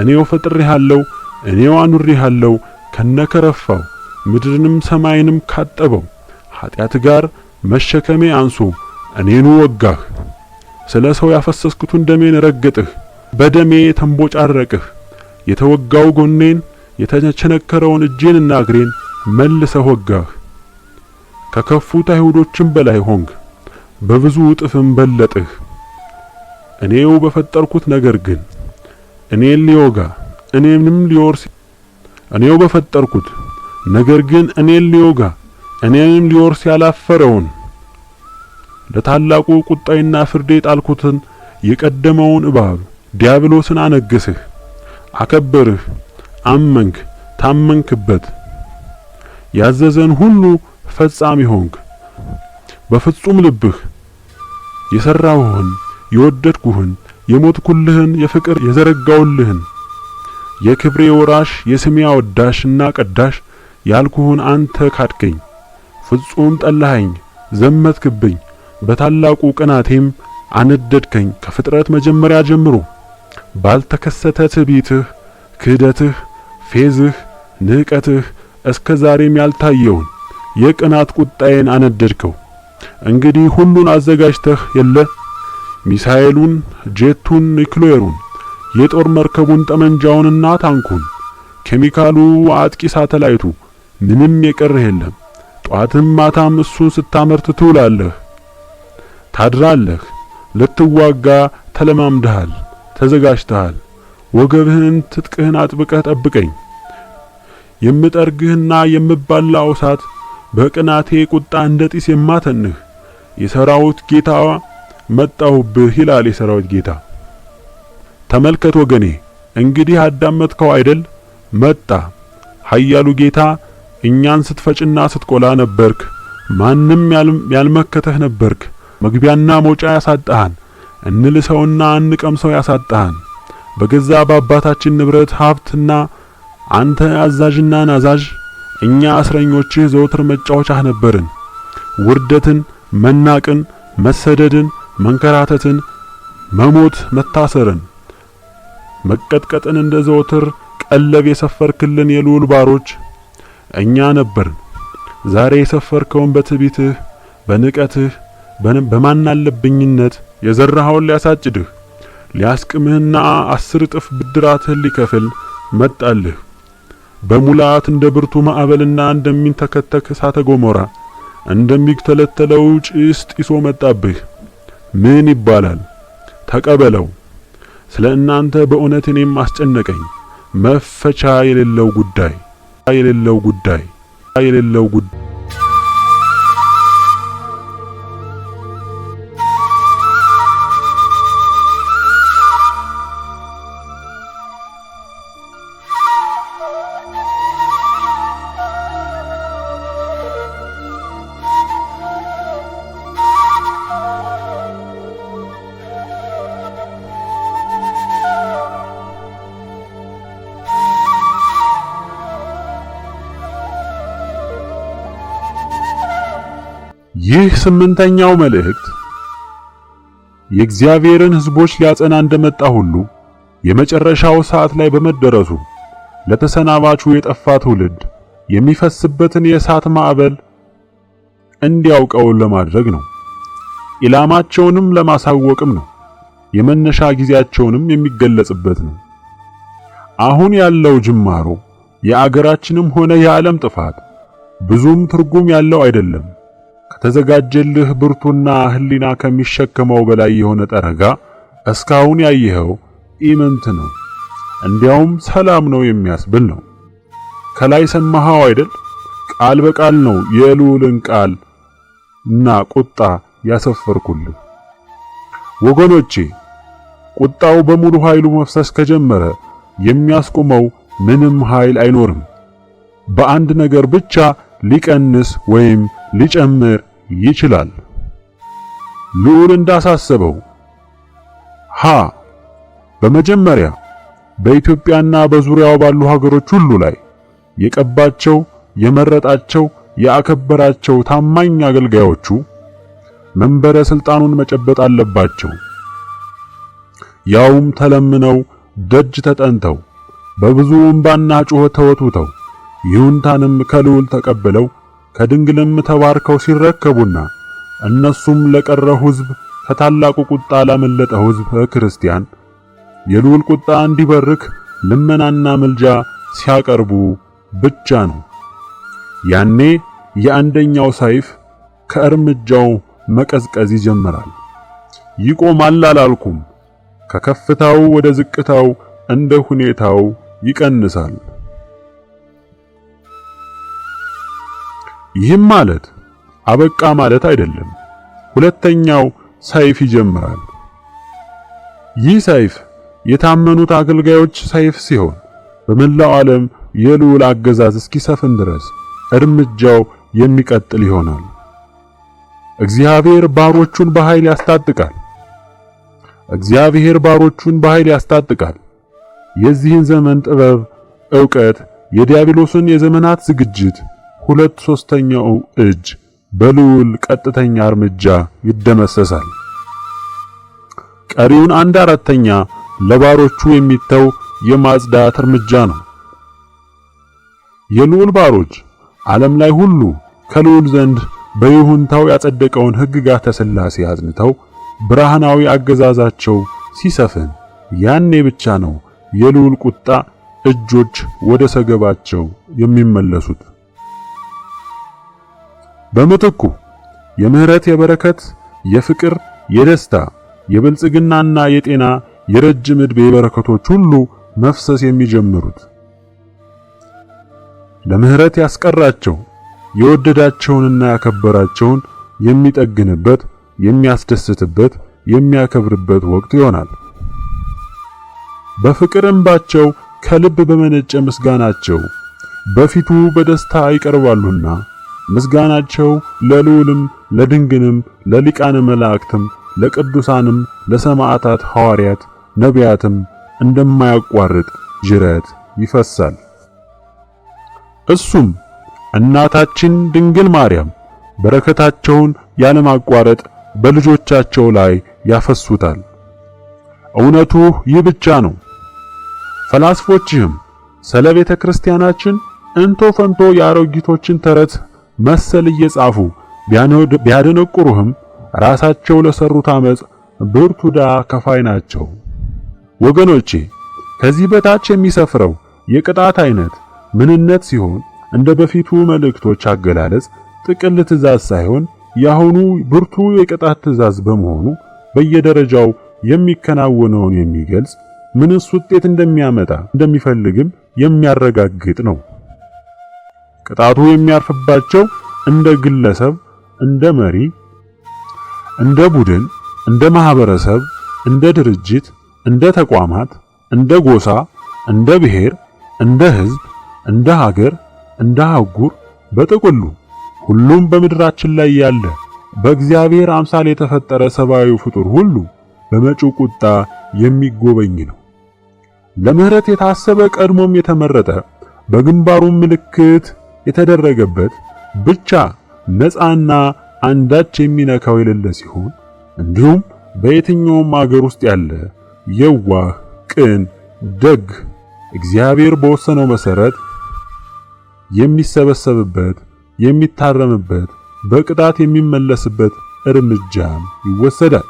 Speaker 2: እኔው ፈጥሬሃለሁ፣ እኔው አኑሬሃለሁ። ከነከረፋው ምድርንም ሰማይንም ካጠበው ኃጢአት ጋር መሸከሜ አንሶ እኔኑ ወጋህ። ስለ ሰው ያፈሰስኩትን ደሜን ረገጥህ፣ በደሜ ተንቦጫረቅህ። የተወጋው ጎኔን የተቸነከረውን እጄንና እግሬን መልሰህ ወጋህ። ከከፉት አይሁዶችም በላይ ሆንክ፣ በብዙ እጥፍም በለጥህ። እኔው በፈጠርኩት ነገር ግን እኔን ሊወጋ እኔንም ሊወርስ እኔው በፈጠርኩት ነገር ግን እኔን ሊወጋ እኔንም ሊወርስ ያላፈረውን ለታላቁ ቁጣይና ፍርዴ ጣልኩትን የቀደመውን እባብ ዲያብሎስን አነገስህ፣ አከበርህ፣ አመንክ፣ ታመንክበት። ያዘዘን ሁሉ ፈጻሚ ሆንክ። በፍጹም ልብህ የሰራሁህን የወደድኩህን የሞትኩልህን የፍቅር የዘረጋውልህን የክብሬ ወራሽ የስሜ አወዳሽና ቀዳሽ ያልኩህን አንተ ካድከኝ፣ ፍጹም ጠላኸኝ፣ ዘመትክብኝ። በታላቁ ቅናቴም አነደድከኝ። ከፍጥረት መጀመሪያ ጀምሮ ባልተከሰተ ትዕቢትህ፣ ክህደትህ፣ ፌዝህ፣ ንቀትህ እስከ ዛሬም ያልታየውን የቅናት ቁጣዬን አነደድከው። እንግዲህ ሁሉን አዘጋጅተህ የለ ሚሳኤሉን፣ ጄቱን፣ ኒክሌሩን፣ የጦር መርከቡን፣ ጠመንጃውንና ታንኩን፣ ኬሚካሉ፣ አጥቂ ሳተላይቱ ምንም የቀረህ የለም። ጧትም ማታም እሱን ስታመርት ትውላለህ፣ ታድራለህ። ልትዋጋ ተለማምደሃል፣ ተዘጋጅተሃል። ወገብህን ትጥቅህን አጥብቀህ ጠብቀኝ። የምጠርግህና የምባላው እሳት በቅናቴ ቁጣ እንደ ጢስ የማተንህ የሰራዊት ጌታ መጣሁብህ ይላል የሰራዊት ጌታ። ተመልከት ወገኔ፣ እንግዲህ አዳመጥከው አይደል? መጣ። ኃያሉ ጌታ እኛን ስትፈጭና ስትቆላ ነበርክ። ማንም ያልመከተህ ነበርክ። መግቢያና መውጫ ያሳጣህን፣ እንልሰውና እንቀምሰው ያሳጣህን። በገዛ በአባታችን ንብረት ሀብትና አንተ አዛዥና ናዛዥ፣ እኛ እስረኞችህ ዘወትር መጫወቻህ ነበርን። ውርደትን፣ መናቅን፣ መሰደድን፣ መንከራተትን፣ መሞት፣ መታሰርን፣ መቀጥቀጥን እንደ ዘወትር ቀለብ የሰፈርክልን የልዑል ባሮች እኛ ነበርን። ዛሬ የሰፈርከውን በትዕቢትህ፣ በንቀትህ፣ በማናለብኝነት የዘራኸውን ሊያሳጭድህ ሊያስቅምህና 10 እጥፍ ብድራትህን ሊከፍል መጣልህ። በሙላት እንደ ብርቱ ማዕበልና እንደሚንተከተክ እሳተ ገሞራ እንደሚተለተለው ጭስ ጢሶ መጣብህ። ምን ይባላል? ተቀበለው። ስለ እናንተ በእውነት እኔም አስጨነቀኝ። መፈቻ የሌለው ጉዳይ የሌለው ጉዳይ የሌለው ጉዳይ ይህ 8ኛው መልእክት የእግዚአብሔርን ሕዝቦች ሊያጸና እንደመጣ ሁሉ የመጨረሻው ሰዓት ላይ በመደረሱ ለተሰናባቹ የጠፋ ትውልድ የሚፈስበትን የእሳት ማዕበል እንዲያውቀው ለማድረግ ነው። ኢላማቸውንም ለማሳወቅም ነው። የመነሻ ጊዜያቸውንም የሚገለጽበት ነው። አሁን ያለው ጅማሮ የአገራችንም ሆነ የዓለም ጥፋት ብዙም ትርጉም ያለው አይደለም። ከተዘጋጀልህ ብርቱና ሕሊና ከሚሸከመው በላይ የሆነ ጠረጋ እስካሁን ያየኸው ኢምንት ነው። እንዲያውም ሰላም ነው የሚያስብል ነው። ከላይ ሰማኸው አይደል? ቃል በቃል ነው የልዑልን ቃል እና ቁጣ ያሰፈርኩልህ። ወገኖቼ ቁጣው በሙሉ ኃይሉ መፍሰስ ከጀመረ የሚያስቆመው ምንም ኃይል አይኖርም። በአንድ ነገር ብቻ ሊቀንስ ወይም ሊጨምር ይችላል። ልዑል እንዳሳሰበው በመጀመሪያ በኢትዮጵያና በዙሪያው ባሉ ሀገሮች ሁሉ ላይ የቀባቸው፣ የመረጣቸው፣ ያከበራቸው ታማኝ አገልጋዮቹ መንበረ ስልጣኑን መጨበጥ አለባቸው። ያውም ተለምነው ደጅ ተጠንተው በብዙ እንባና ጩኸት ተወቱተው ይሁንታንም ከልዑል ተቀብለው ከድንግልም ተባርከው ሲረከቡና እነሱም ለቀረው ሕዝብ ከታላቁ ቁጣ ላመለጠው ሕዝብ ክርስቲያን የልዑል ቁጣ እንዲበርክ ልመናና ምልጃ ሲያቀርቡ ብቻ ነው። ያኔ የአንደኛው ሰይፍ ከእርምጃው መቀዝቀዝ ይጀምራል። ይቆማል አላልኩም። ከከፍታው ወደ ዝቅታው እንደ ሁኔታው ይቀንሳል። ይህም ማለት አበቃ ማለት አይደለም። ሁለተኛው ሰይፍ ይጀምራል። ይህ ሰይፍ የታመኑት አገልጋዮች ሰይፍ ሲሆን በመላው ዓለም የልዑል አገዛዝ እስኪሰፍን ድረስ እርምጃው የሚቀጥል ይሆናል። እግዚአብሔር ባሮቹን በኃይል ያስታጥቃል። የዚህን ዘመን ጥበብ፣ ዕውቀት፣ የዲያብሎስን የዘመናት ዝግጅት 2/3ኛው እጅ በልዑል ቀጥተኛ እርምጃ ይደመሰሳል። ቀሪውን 1/4ኛ ለባሮቹ የሚተው የማጽዳት እርምጃ ነው። የልዑል ባሮች ዓለም ላይ ሁሉ ከልዑል ዘንድ በይሁንታው ያጸደቀውን ሕግጋተ ሥላሴ አጽንተው ብርሃናዊ አገዛዛቸው ሲሰፍን ያኔ ብቻ ነው የልዑል ቁጣ እጆች ወደ ሰገባቸው የሚመለሱት። በምትኩ የምህረት፣ የበረከት፣ የፍቅር፣ የደስታ፣ የብልጽግናና የጤና የረጅም ዕድሜ በረከቶች ሁሉ መፍሰስ የሚጀምሩት ለምህረት ያስቀራቸው የወደዳቸውንና ያከበራቸውን የሚጠግንበት፣ የሚያስደስትበት፣ የሚያከብርበት ወቅት ይሆናል። በፍቅር እንባቸው ከልብ በመነጨ ምስጋናቸው በፊቱ በደስታ ይቀርባሉና ምስጋናቸው ለልዑልም ለድንግልም ለሊቃነ መላእክትም ለቅዱሳንም ለሰማዕታት ሐዋርያት ነቢያትም እንደማያቋርጥ ጅረት ይፈሳል። እሱም እናታችን ድንግል ማርያም በረከታቸውን ያለማቋረጥ በልጆቻቸው ላይ ያፈሱታል። እውነቱ ይህ ብቻ ነው። ፈላስፎችህም ስለ ቤተ ክርስቲያናችን እንቶ ፈንቶ የአሮጊቶችን ተረት መሰል እየጻፉ ቢያደነቁሩህም ራሳቸው ለሰሩት አመጽ ብርቱ ዕዳ ከፋይ ናቸው። ወገኖቼ ከዚህ በታች የሚሰፍረው የቅጣት አይነት ምንነት ሲሆን እንደ በፊቱ መልእክቶች አገላለጽ ጥቅል ትእዛዝ ሳይሆን ያሁኑ ብርቱ የቅጣት ትእዛዝ በመሆኑ በየደረጃው የሚከናወነውን የሚገልጽ ምንስ ውጤት እንደሚያመጣ እንደሚፈልግም የሚያረጋግጥ ነው። ቅጣቱ የሚያርፍባቸው እንደ ግለሰብ፣ እንደ መሪ፣ እንደ ቡድን፣ እንደ ማህበረሰብ፣ እንደ ድርጅት፣ እንደ ተቋማት፣ እንደ ጎሳ፣ እንደ ብሔር፣ እንደ ህዝብ፣ እንደ ሀገር፣ እንደ አህጉር በጥቅሉ ሁሉም በምድራችን ላይ ያለ በእግዚአብሔር አምሳል የተፈጠረ ሰብአዊ ፍጡር ሁሉ በመጪው ቁጣ የሚጎበኝ ነው። ለምህረት የታሰበ ቀድሞም የተመረጠ በግንባሩም ምልክት የተደረገበት ብቻ ነፃና አንዳች የሚነካው የሌለ ሲሆን እንዲሁም በየትኛውም አገር ውስጥ ያለ የዋህ፣ ቅን፣ ደግ እግዚአብሔር በወሰነው መሰረት የሚሰበሰብበት፣ የሚታረምበት፣ በቅጣት የሚመለስበት እርምጃም ይወሰዳል።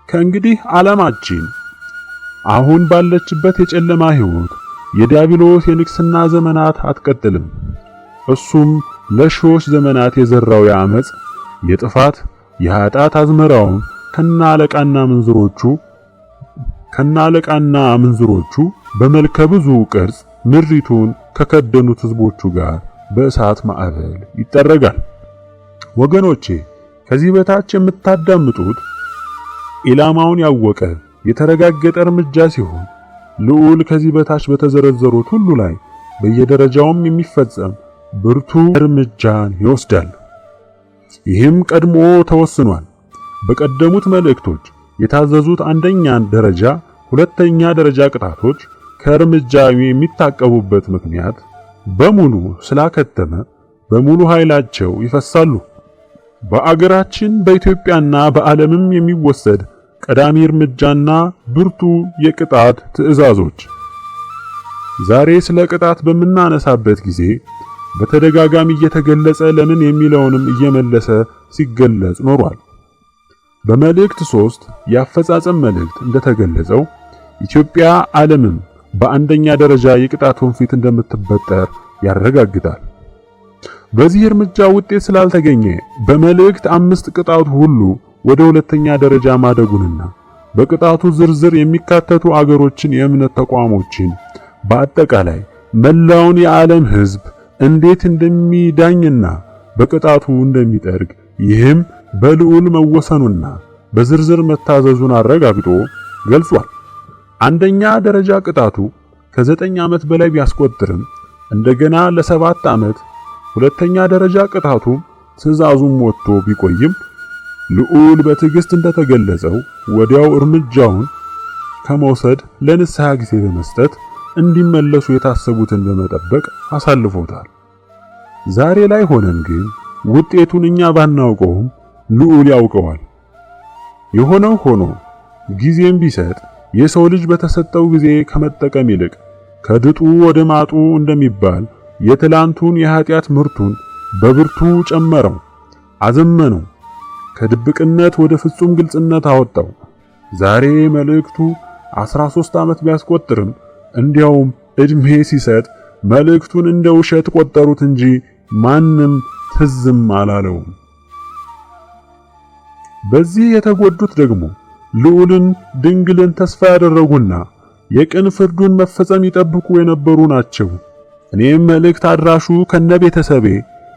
Speaker 2: ከእንግዲህ ዓለማችን አሁን ባለችበት የጨለማ ሕይወት የዲያብሎስ የንግስና ዘመናት አትቀጥልም። እሱም ለሺዎች ዘመናት የዘራው የአመጽ የጥፋት የኃጢአት አዝመራውን ከናለቃና ምንዝሮቹ በመልከ ብዙ ቅርጽ ምድሪቱን ከከደኑት ህዝቦቹ ጋር በእሳት ማዕበል ይጠረጋል። ወገኖቼ ከዚህ በታች የምታዳምጡት ኢላማውን ያወቀ የተረጋገጠ እርምጃ ሲሆን ልዑል ከዚህ በታች በተዘረዘሩት ሁሉ ላይ በየደረጃውም የሚፈጸም ብርቱ እርምጃን ይወስዳል። ይህም ቀድሞ ተወስኗል። በቀደሙት መልእክቶች የታዘዙት አንደኛ ደረጃ፣ ሁለተኛ ደረጃ ቅጣቶች ከእርምጃ የሚታቀቡበት ምክንያት በሙሉ ስላከተመ በሙሉ ኃይላቸው ይፈሳሉ። በአገራችን በኢትዮጵያና በዓለምም የሚወሰድ ቀዳሚ እርምጃና ብርቱ የቅጣት ትዕዛዞች። ዛሬ ስለ ቅጣት በምናነሳበት ጊዜ በተደጋጋሚ እየተገለጸ ለምን የሚለውንም እየመለሰ ሲገለጽ ኖሯል። በመልእክት 3 የአፈጻጸም መልእክት እንደተገለጸው ኢትዮጵያ ዓለምም በአንደኛ ደረጃ የቅጣት ወንፊት እንደምትበጠር ያረጋግጣል። በዚህ እርምጃ ውጤት ስላልተገኘ በመልእክት 5 ቅጣቱ ሁሉ ወደ ሁለተኛ ደረጃ ማደጉንና በቅጣቱ ዝርዝር የሚካተቱ አገሮችን፣ የእምነት ተቋሞችን፣ በአጠቃላይ መላውን የዓለም ሕዝብ እንዴት እንደሚዳኝና በቅጣቱ እንደሚጠርግ ይህም በልዑል መወሰኑና በዝርዝር መታዘዙን አረጋግጦ ገልጿል። አንደኛ ደረጃ ቅጣቱ ከ9 ዓመት በላይ ቢያስቆጥርም እንደገና ለ7 ዓመት፣ ሁለተኛ ደረጃ ቅጣቱ ትዕዛዙም ወጥቶ ቢቆይም ልዑል በትዕግስት እንደተገለጸው ወዲያው እርምጃውን ከመውሰድ ለንስሐ ጊዜ በመስጠት እንዲመለሱ የታሰቡትን በመጠበቅ አሳልፎታል። ዛሬ ላይ ሆነን ግን ውጤቱን እኛ ባናውቀውም ልዑል ያውቀዋል። የሆነው ሆኖ ጊዜም ቢሰጥ የሰው ልጅ በተሰጠው ጊዜ ከመጠቀም ይልቅ ከድጡ ወደ ማጡ እንደሚባል የትላንቱን የኃጢአት ምርቱን በብርቱ ጨመረው፣ አዘመነው፣ ከድብቅነት ወደ ፍጹም ግልጽነት አወጣው። ዛሬ መልእክቱ 13 ዓመት ቢያስቆጥርም እንዲያውም እድሜ ሲሰጥ መልእክቱን እንደ ውሸት ቆጠሩት እንጂ ማንም ትዝም አላለውም። በዚህ የተጎዱት ደግሞ ልዑልን ድንግልን ተስፋ ያደረጉና የቅን ፍርዱን መፈጸም ይጠብቁ የነበሩ ናቸው። እኔም መልእክት አድራሹ ከነቤተሰቤ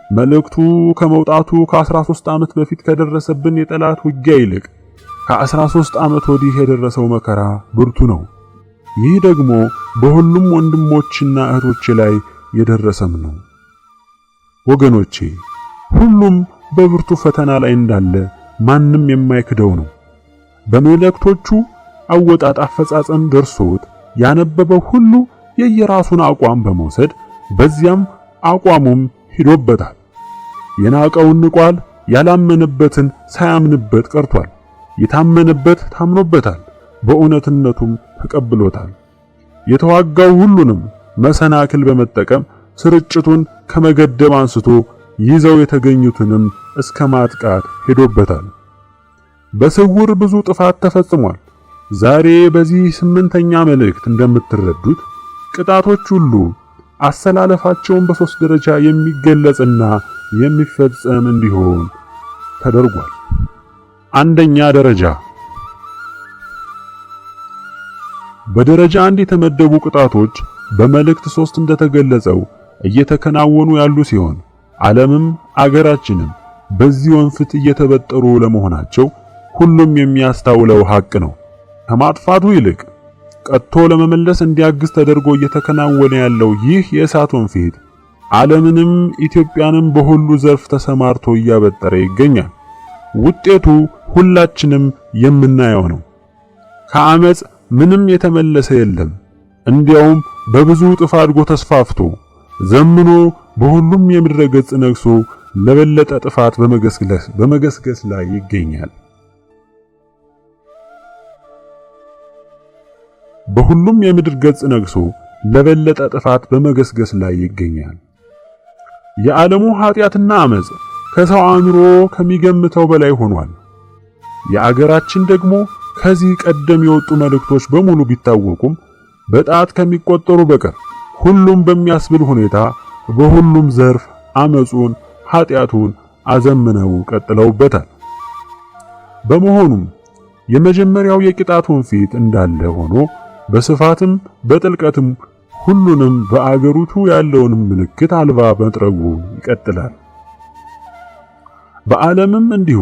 Speaker 2: መልእክቱ ከመውጣቱ ከ13 ዓመት በፊት ከደረሰብን የጠላት ውጊያ ይልቅ ከ13 ዓመት ወዲህ የደረሰው መከራ ብርቱ ነው። ይህ ደግሞ በሁሉም ወንድሞችና እህቶች ላይ የደረሰም ነው። ወገኖቼ ሁሉም በብርቱ ፈተና ላይ እንዳለ ማንም የማይክደው ነው። በመልእክቶቹ አወጣጥ አፈጻጸም ደርሶት ያነበበው ሁሉ የየራሱን አቋም በመውሰድ በዚያም አቋሙም ሂዶበታል። የናቀውን ንቋል፣ ያላመነበትን ሳያምንበት ቀርቷል። የታመነበት ታምኖበታል፣ በእውነትነቱም ተቀብሎታል። የተዋጋው ሁሉንም መሰናክል በመጠቀም ስርጭቱን ከመገደብ አንስቶ ይዘው የተገኙትንም እስከ ማጥቃት ሄዶበታል። በስውር ብዙ ጥፋት ተፈጽሟል። ዛሬ በዚህ 8ኛ መልእክት እንደምትረዱት ቅጣቶች ሁሉ አሰላለፋቸውን በሶስት ደረጃ የሚገለጽና የሚፈጸም እንዲሆን ተደርጓል። አንደኛ ደረጃ። በደረጃ 1 የተመደቡ ቅጣቶች በመልእክት 3 እንደተገለጸው እየተከናወኑ ያሉ ሲሆን ዓለምም አገራችንም በዚህ ወንፍት እየተበጠሩ ለመሆናቸው ሁሉም የሚያስታውለው ሐቅ ነው። ከማጥፋቱ ይልቅ ቀጥቶ ለመመለስ እንዲያግዝ ተደርጎ እየተከናወነ ያለው ይህ የእሳት ወንፊት ዓለምንም ኢትዮጵያንም በሁሉ ዘርፍ ተሰማርቶ እያበጠረ ይገኛል። ውጤቱ ሁላችንም የምናየው ነው። ከአመጽ ምንም የተመለሰ የለም። እንዲያውም በብዙ እጥፍ አድጎ ተስፋፍቶ ዘምኖ በሁሉም የምድረ ገጽ ነግሶ ለበለጠ ጥፋት በመገስገስ ላይ ይገኛል። በሁሉም የምድር ገጽ ነግሶ ለበለጠ ጥፋት በመገስገስ ላይ ይገኛል። የዓለሙ ኃጢአትና አመጽ ከሰው አእምሮ ከሚገምተው በላይ ሆኗል። የአገራችን ደግሞ ከዚህ ቀደም የወጡ መልእክቶች በሙሉ ቢታወቁም በጣት ከሚቆጠሩ በቀር ሁሉም በሚያስብል ሁኔታ በሁሉም ዘርፍ አመጹን፣ ኃጢአቱን አዘምነው ቀጥለውበታል። በመሆኑም የመጀመሪያው የቅጣት ወንፊት እንዳለ ሆኖ በስፋትም በጥልቀትም ሁሉንም በአገሪቱ ያለውን ምልክት አልባ መጥረጉ ይቀጥላል። በዓለምም እንዲሁ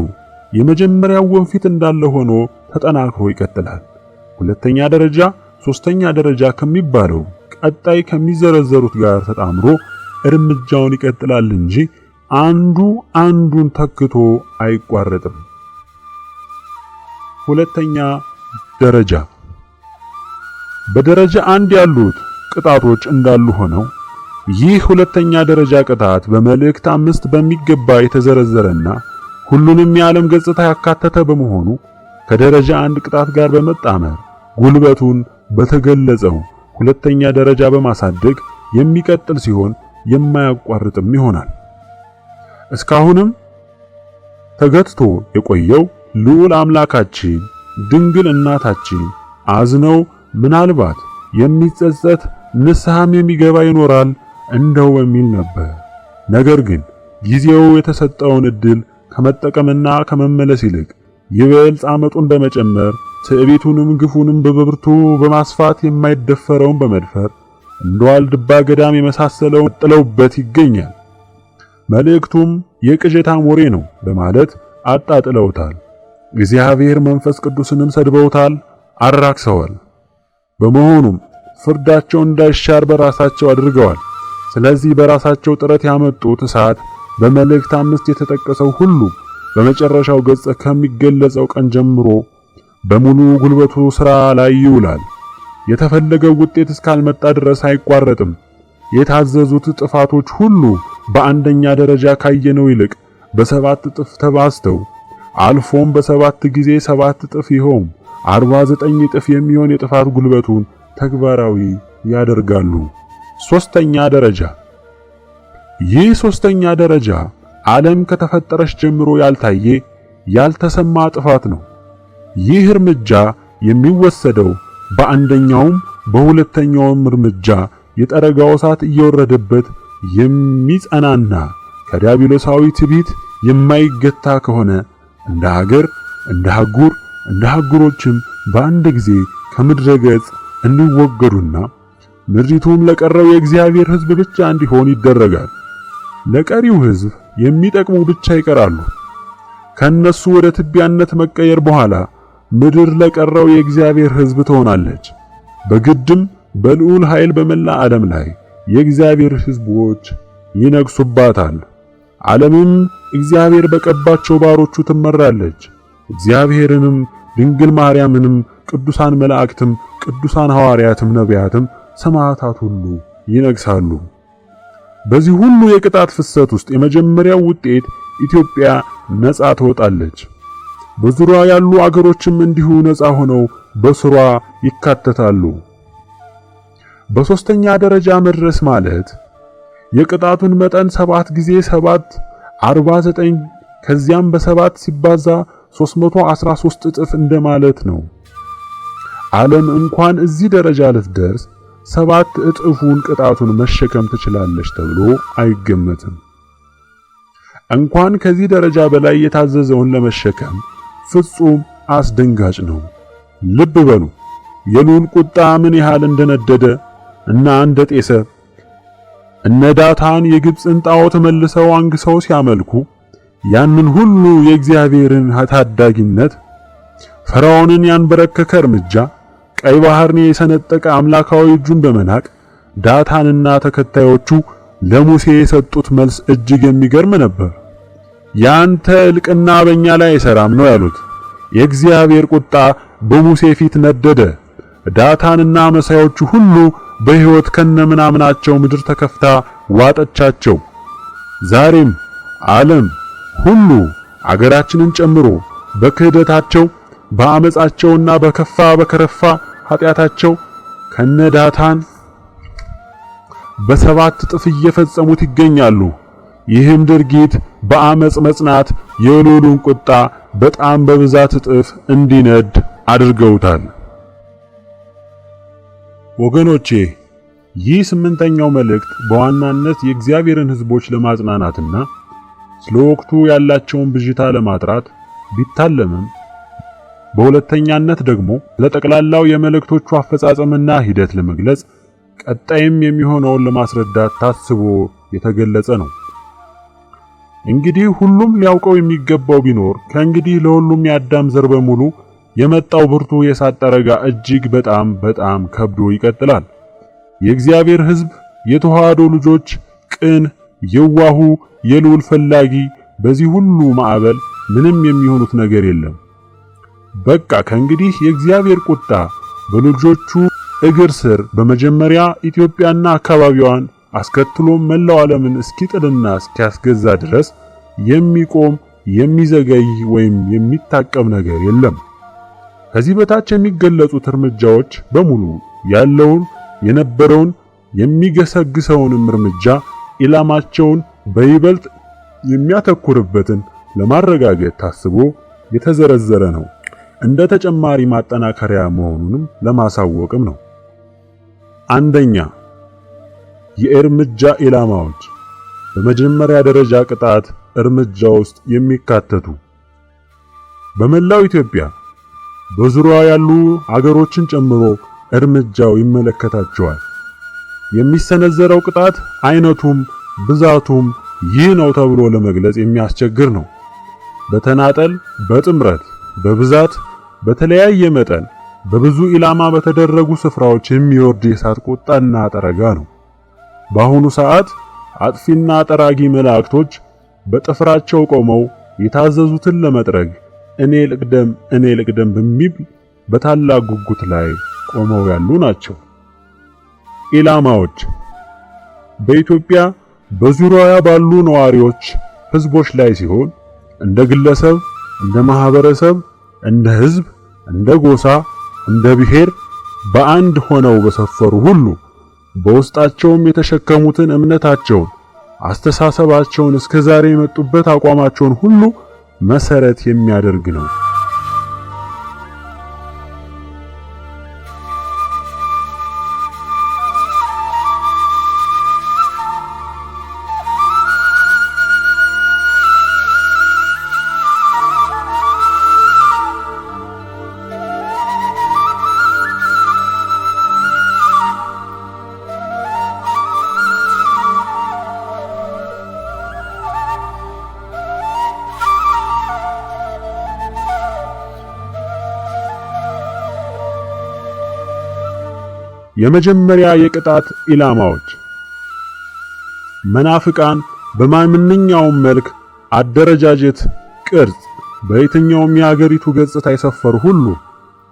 Speaker 2: የመጀመሪያው ወንፊት እንዳለ ሆኖ ተጠናክሮ ይቀጥላል። ሁለተኛ ደረጃ፣ ሶስተኛ ደረጃ ከሚባለው ቀጣይ ከሚዘረዘሩት ጋር ተጣምሮ እርምጃውን ይቀጥላል እንጂ አንዱ አንዱን ተክቶ አይቋረጥም። ሁለተኛ ደረጃ። በደረጃ 1 ያሉት ቅጣቶች እንዳሉ ሆነው ይህ ሁለተኛ ደረጃ ቅጣት በመልእክት 5 በሚገባ የተዘረዘረና ሁሉንም የዓለም ገጽታ ያካተተ በመሆኑ ከደረጃ 1 ቅጣት ጋር በመጣመር ጉልበቱን በተገለጸው ሁለተኛ ደረጃ በማሳደግ የሚቀጥል ሲሆን የማያቋርጥም ይሆናል። እስካሁንም ተገትቶ የቆየው ልዑል አምላካችን ድንግል እናታችን አዝነው ምናልባት የሚጸጸት ንስሐም የሚገባ ይኖራል እንደው በሚል ነበር። ነገር ግን ጊዜው የተሰጠውን እድል ከመጠቀምና ከመመለስ ይልቅ ይበልጥ አመጡን በመጨመር ትዕቢቱንም ግፉንም በብርቱ በማስፋት የማይደፈረውን በመድፈር እንደ ዋልድባ ገዳም የመሳሰለውን ጥለውበት ይገኛል። መልእክቱም የቅዠታም ወሬ ነው በማለት አጣጥለውታል። እግዚአብሔር መንፈስ ቅዱስንም ሰድበውታል፣ አራክሰዋል። በመሆኑም ፍርዳቸው እንዳይሻር በራሳቸው አድርገዋል። ስለዚህ በራሳቸው ጥረት ያመጡት እሳት በመልእክት 5 የተጠቀሰው ሁሉ በመጨረሻው ገጽ ከሚገለጸው ቀን ጀምሮ በሙሉ ጉልበቱ ሥራ ላይ ይውላል። የተፈለገው ውጤት እስካልመጣ ድረስ አይቋረጥም። የታዘዙት ጥፋቶች ሁሉ በአንደኛ ደረጃ ካየነው ይልቅ በ7 እጥፍ ተባዝተው አልፎም በ7 ጊዜ 7 እጥፍ ይሆን 49 እጥፍ የሚሆን የጥፋት ጉልበቱን ተግባራዊ ያደርጋሉ። ሶስተኛ ደረጃ። ይህ ሶስተኛ ደረጃ ዓለም ከተፈጠረች ጀምሮ ያልታየ ያልተሰማ ጥፋት ነው። ይህ እርምጃ የሚወሰደው በአንደኛውም በሁለተኛውም እርምጃ የጠረጋው እሳት እየወረደበት የሚጸናና ከዲያብሎሳዊ ትዕቢት የማይገታ ከሆነ እንደ ሀገር እንደ አህጉሮችም በአንድ ጊዜ ከምድረ ገጽ እንዲወገዱና ምድሪቱም ለቀረው የእግዚአብሔር ሕዝብ ብቻ እንዲሆን ይደረጋል። ለቀሪው ሕዝብ የሚጠቅሙ ብቻ ይቀራሉ። ከነሱ ወደ ትቢያነት መቀየር በኋላ ምድር ለቀረው የእግዚአብሔር ሕዝብ ትሆናለች። በግድም በልዑል ኃይል በመላ ዓለም ላይ የእግዚአብሔር ሕዝቦች ይነግሱባታል። ዓለምም እግዚአብሔር በቀባቸው ባሮቹ ትመራለች። እግዚአብሔርንም ድንግል ማርያምንም ቅዱሳን መላእክትም ቅዱሳን ሐዋርያትም ነቢያትም ሰማዕታት ሁሉ ይነግሳሉ። በዚህ ሁሉ የቅጣት ፍሰት ውስጥ የመጀመሪያው ውጤት ኢትዮጵያ ነፃ ትወጣለች። በዙሪያ ያሉ አገሮችም እንዲሁ ነፃ ሆነው በስሯ ይካተታሉ። በሶስተኛ ደረጃ መድረስ ማለት የቅጣቱን መጠን 7 ጊዜ 7 49 ከዚያም በ7 ሲባዛ 313 እጥፍ እንደማለት ነው። ዓለም እንኳን እዚህ ደረጃ ልትደርስ 7 እጥፉን ቅጣቱን መሸከም ትችላለች ተብሎ አይገመትም። እንኳን ከዚህ ደረጃ በላይ የታዘዘውን ለመሸከም ፍጹም አስደንጋጭ ነው። ልብ በሉ የልዑል ቁጣ ምን ያህል እንደነደደ እና እንደጤሰ። እነ ዳታን የግብፅን ጣዖት መልሰው አንግሰው ሲያመልኩ ያንን ሁሉ የእግዚአብሔርን ታዳጊነት፣ ፈርዖንን ያንበረከከ እርምጃ፣ ቀይ ባህርን የሰነጠቀ አምላካዊ እጁን በመናቅ ዳታንና ተከታዮቹ ለሙሴ የሰጡት መልስ እጅግ የሚገርም ነበር። ያንተ እልቅና በእኛ ላይ አይሰራም ነው ያሉት። የእግዚአብሔር ቁጣ በሙሴ ፊት ነደደ። ዳታንና መሳዮቹ ሁሉ በሕይወት ከነምናምናቸው ምድር ተከፍታ ዋጠቻቸው። ዛሬም ዓለም ሁሉ አገራችንን ጨምሮ በክህደታቸው በአመጻቸውና በከፋ በከረፋ ኃጢአታቸው ከነዳታን በ7 እጥፍ እየፈጸሙት ይገኛሉ። ይህም ድርጊት በአመጽ መጽናት የልዑሉን ቁጣ በጣም በብዛት እጥፍ እንዲነድ አድርገውታል። ወገኖቼ ይህ 8ኛው መልእክት በዋናነት የእግዚአብሔርን ሕዝቦች ለማጽናናትና ስለ ወቅቱ ያላቸውን ብዥታ ለማጥራት ቢታለምም በሁለተኛነት ደግሞ ለጠቅላላው የመልእክቶቹ አፈጻጸምና ሂደት ለመግለጽ ቀጣይም የሚሆነውን ለማስረዳት ታስቦ የተገለጸ ነው። እንግዲህ ሁሉም ሊያውቀው የሚገባው ቢኖር ከእንግዲህ ለሁሉም የአዳም ዘር በሙሉ የመጣው ብርቱ የእሳት ጠረጋ እጅግ በጣም ከብዶ ይቀጥላል። የእግዚአብሔር ሕዝብ የተዋህዶ ልጆች ቅን፣ የዋሁ፣ የልዑል ፈላጊ በዚህ ሁሉ ማዕበል ምንም የሚሆኑት ነገር የለም። በቃ ከእንግዲህ የእግዚአብሔር ቁጣ በልጆቹ እግር ስር በመጀመሪያ ኢትዮጵያና አካባቢዋን አስከትሎም መላው ዓለምን እስኪጥልና እስኪያስገዛ ድረስ የሚቆም የሚዘገይ ወይም የሚታቀብ ነገር የለም። ከዚህ በታች የሚገለጹት እርምጃዎች በሙሉ ያለውን የነበረውን የሚገሰግሰውንም እርምጃ ኢላማቸውን በይበልጥ የሚያተኩርበትን ለማረጋገጥ ታስቦ የተዘረዘረ ነው። እንደ ተጨማሪ ማጠናከሪያ መሆኑንም ለማሳወቅም ነው። አንደኛ የእርምጃ ኢላማዎች በመጀመሪያ ደረጃ ቅጣት እርምጃ ውስጥ የሚካተቱ በመላው ኢትዮጵያ በዙሪያው ያሉ አገሮችን ጨምሮ እርምጃው ይመለከታቸዋል። የሚሰነዘረው ቅጣት አይነቱም ብዛቱም ይህ ነው ተብሎ ለመግለጽ የሚያስቸግር ነው። በተናጠል፣ በጥምረት፣ በብዛት፣ በተለያየ መጠን በብዙ ኢላማ በተደረጉ ስፍራዎች የሚወርድ የእሳት ቁጣና ጠረጋ ነው። በአሁኑ ሰዓት አጥፊና ጠራጊ መላእክቶች በጥፍራቸው ቆመው የታዘዙትን ለመጥረግ እኔ ልቅደም በሚል በታላቅ ጉጉት ላይ ቆመው ያሉ ናቸው። ኢላማዎች በኢትዮጵያ በዙሪያዋ ባሉ ነዋሪዎች ህዝቦች ላይ ሲሆን እንደ ግለሰብ፣ እንደ ማህበረሰብ፣ እንደ ህዝብ፣ እንደ ጎሳ፣ እንደ ብሔር በአንድ ሆነው በሰፈሩ ሁሉ በውስጣቸውም የተሸከሙትን እምነታቸውን፣ አስተሳሰባቸውን እስከዛሬ የመጡበት አቋማቸውን ሁሉ መሰረት የሚያደርግ ነው። የመጀመሪያ የቅጣት ኢላማዎች መናፍቃን በማንኛውም መልክ፣ አደረጃጀት፣ ቅርጽ በየትኛውም የአገሪቱ ገጽታ የሰፈሩ ሁሉ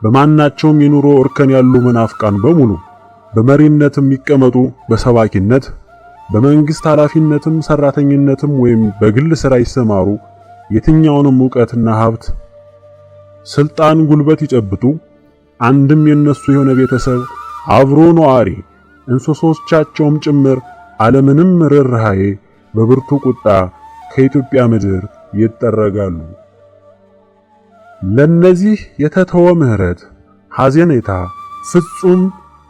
Speaker 2: በማናቸውም የኑሮ እርከን ያሉ መናፍቃን በሙሉ በመሪነትም ይቀመጡ፣ በሰባኪነት፣ በመንግስት ኃላፊነትም፣ ሰራተኝነትም ወይም በግል ሥራ ይሰማሩ፣ የትኛውንም ዕውቀትና ሀብት፣ ስልጣን፣ ጉልበት ይጨብጡ፣ አንድም የነሱ የሆነ ቤተሰብ አብሮ ነዋሪ እንስሶቻቸውም ጭምር ዓለምንም ርኅራኄ በብርቱ ቁጣ ከኢትዮጵያ ምድር ይጠረጋሉ። ለነዚህ የተተወ ምሕረት ሐዘኔታ ፍጹም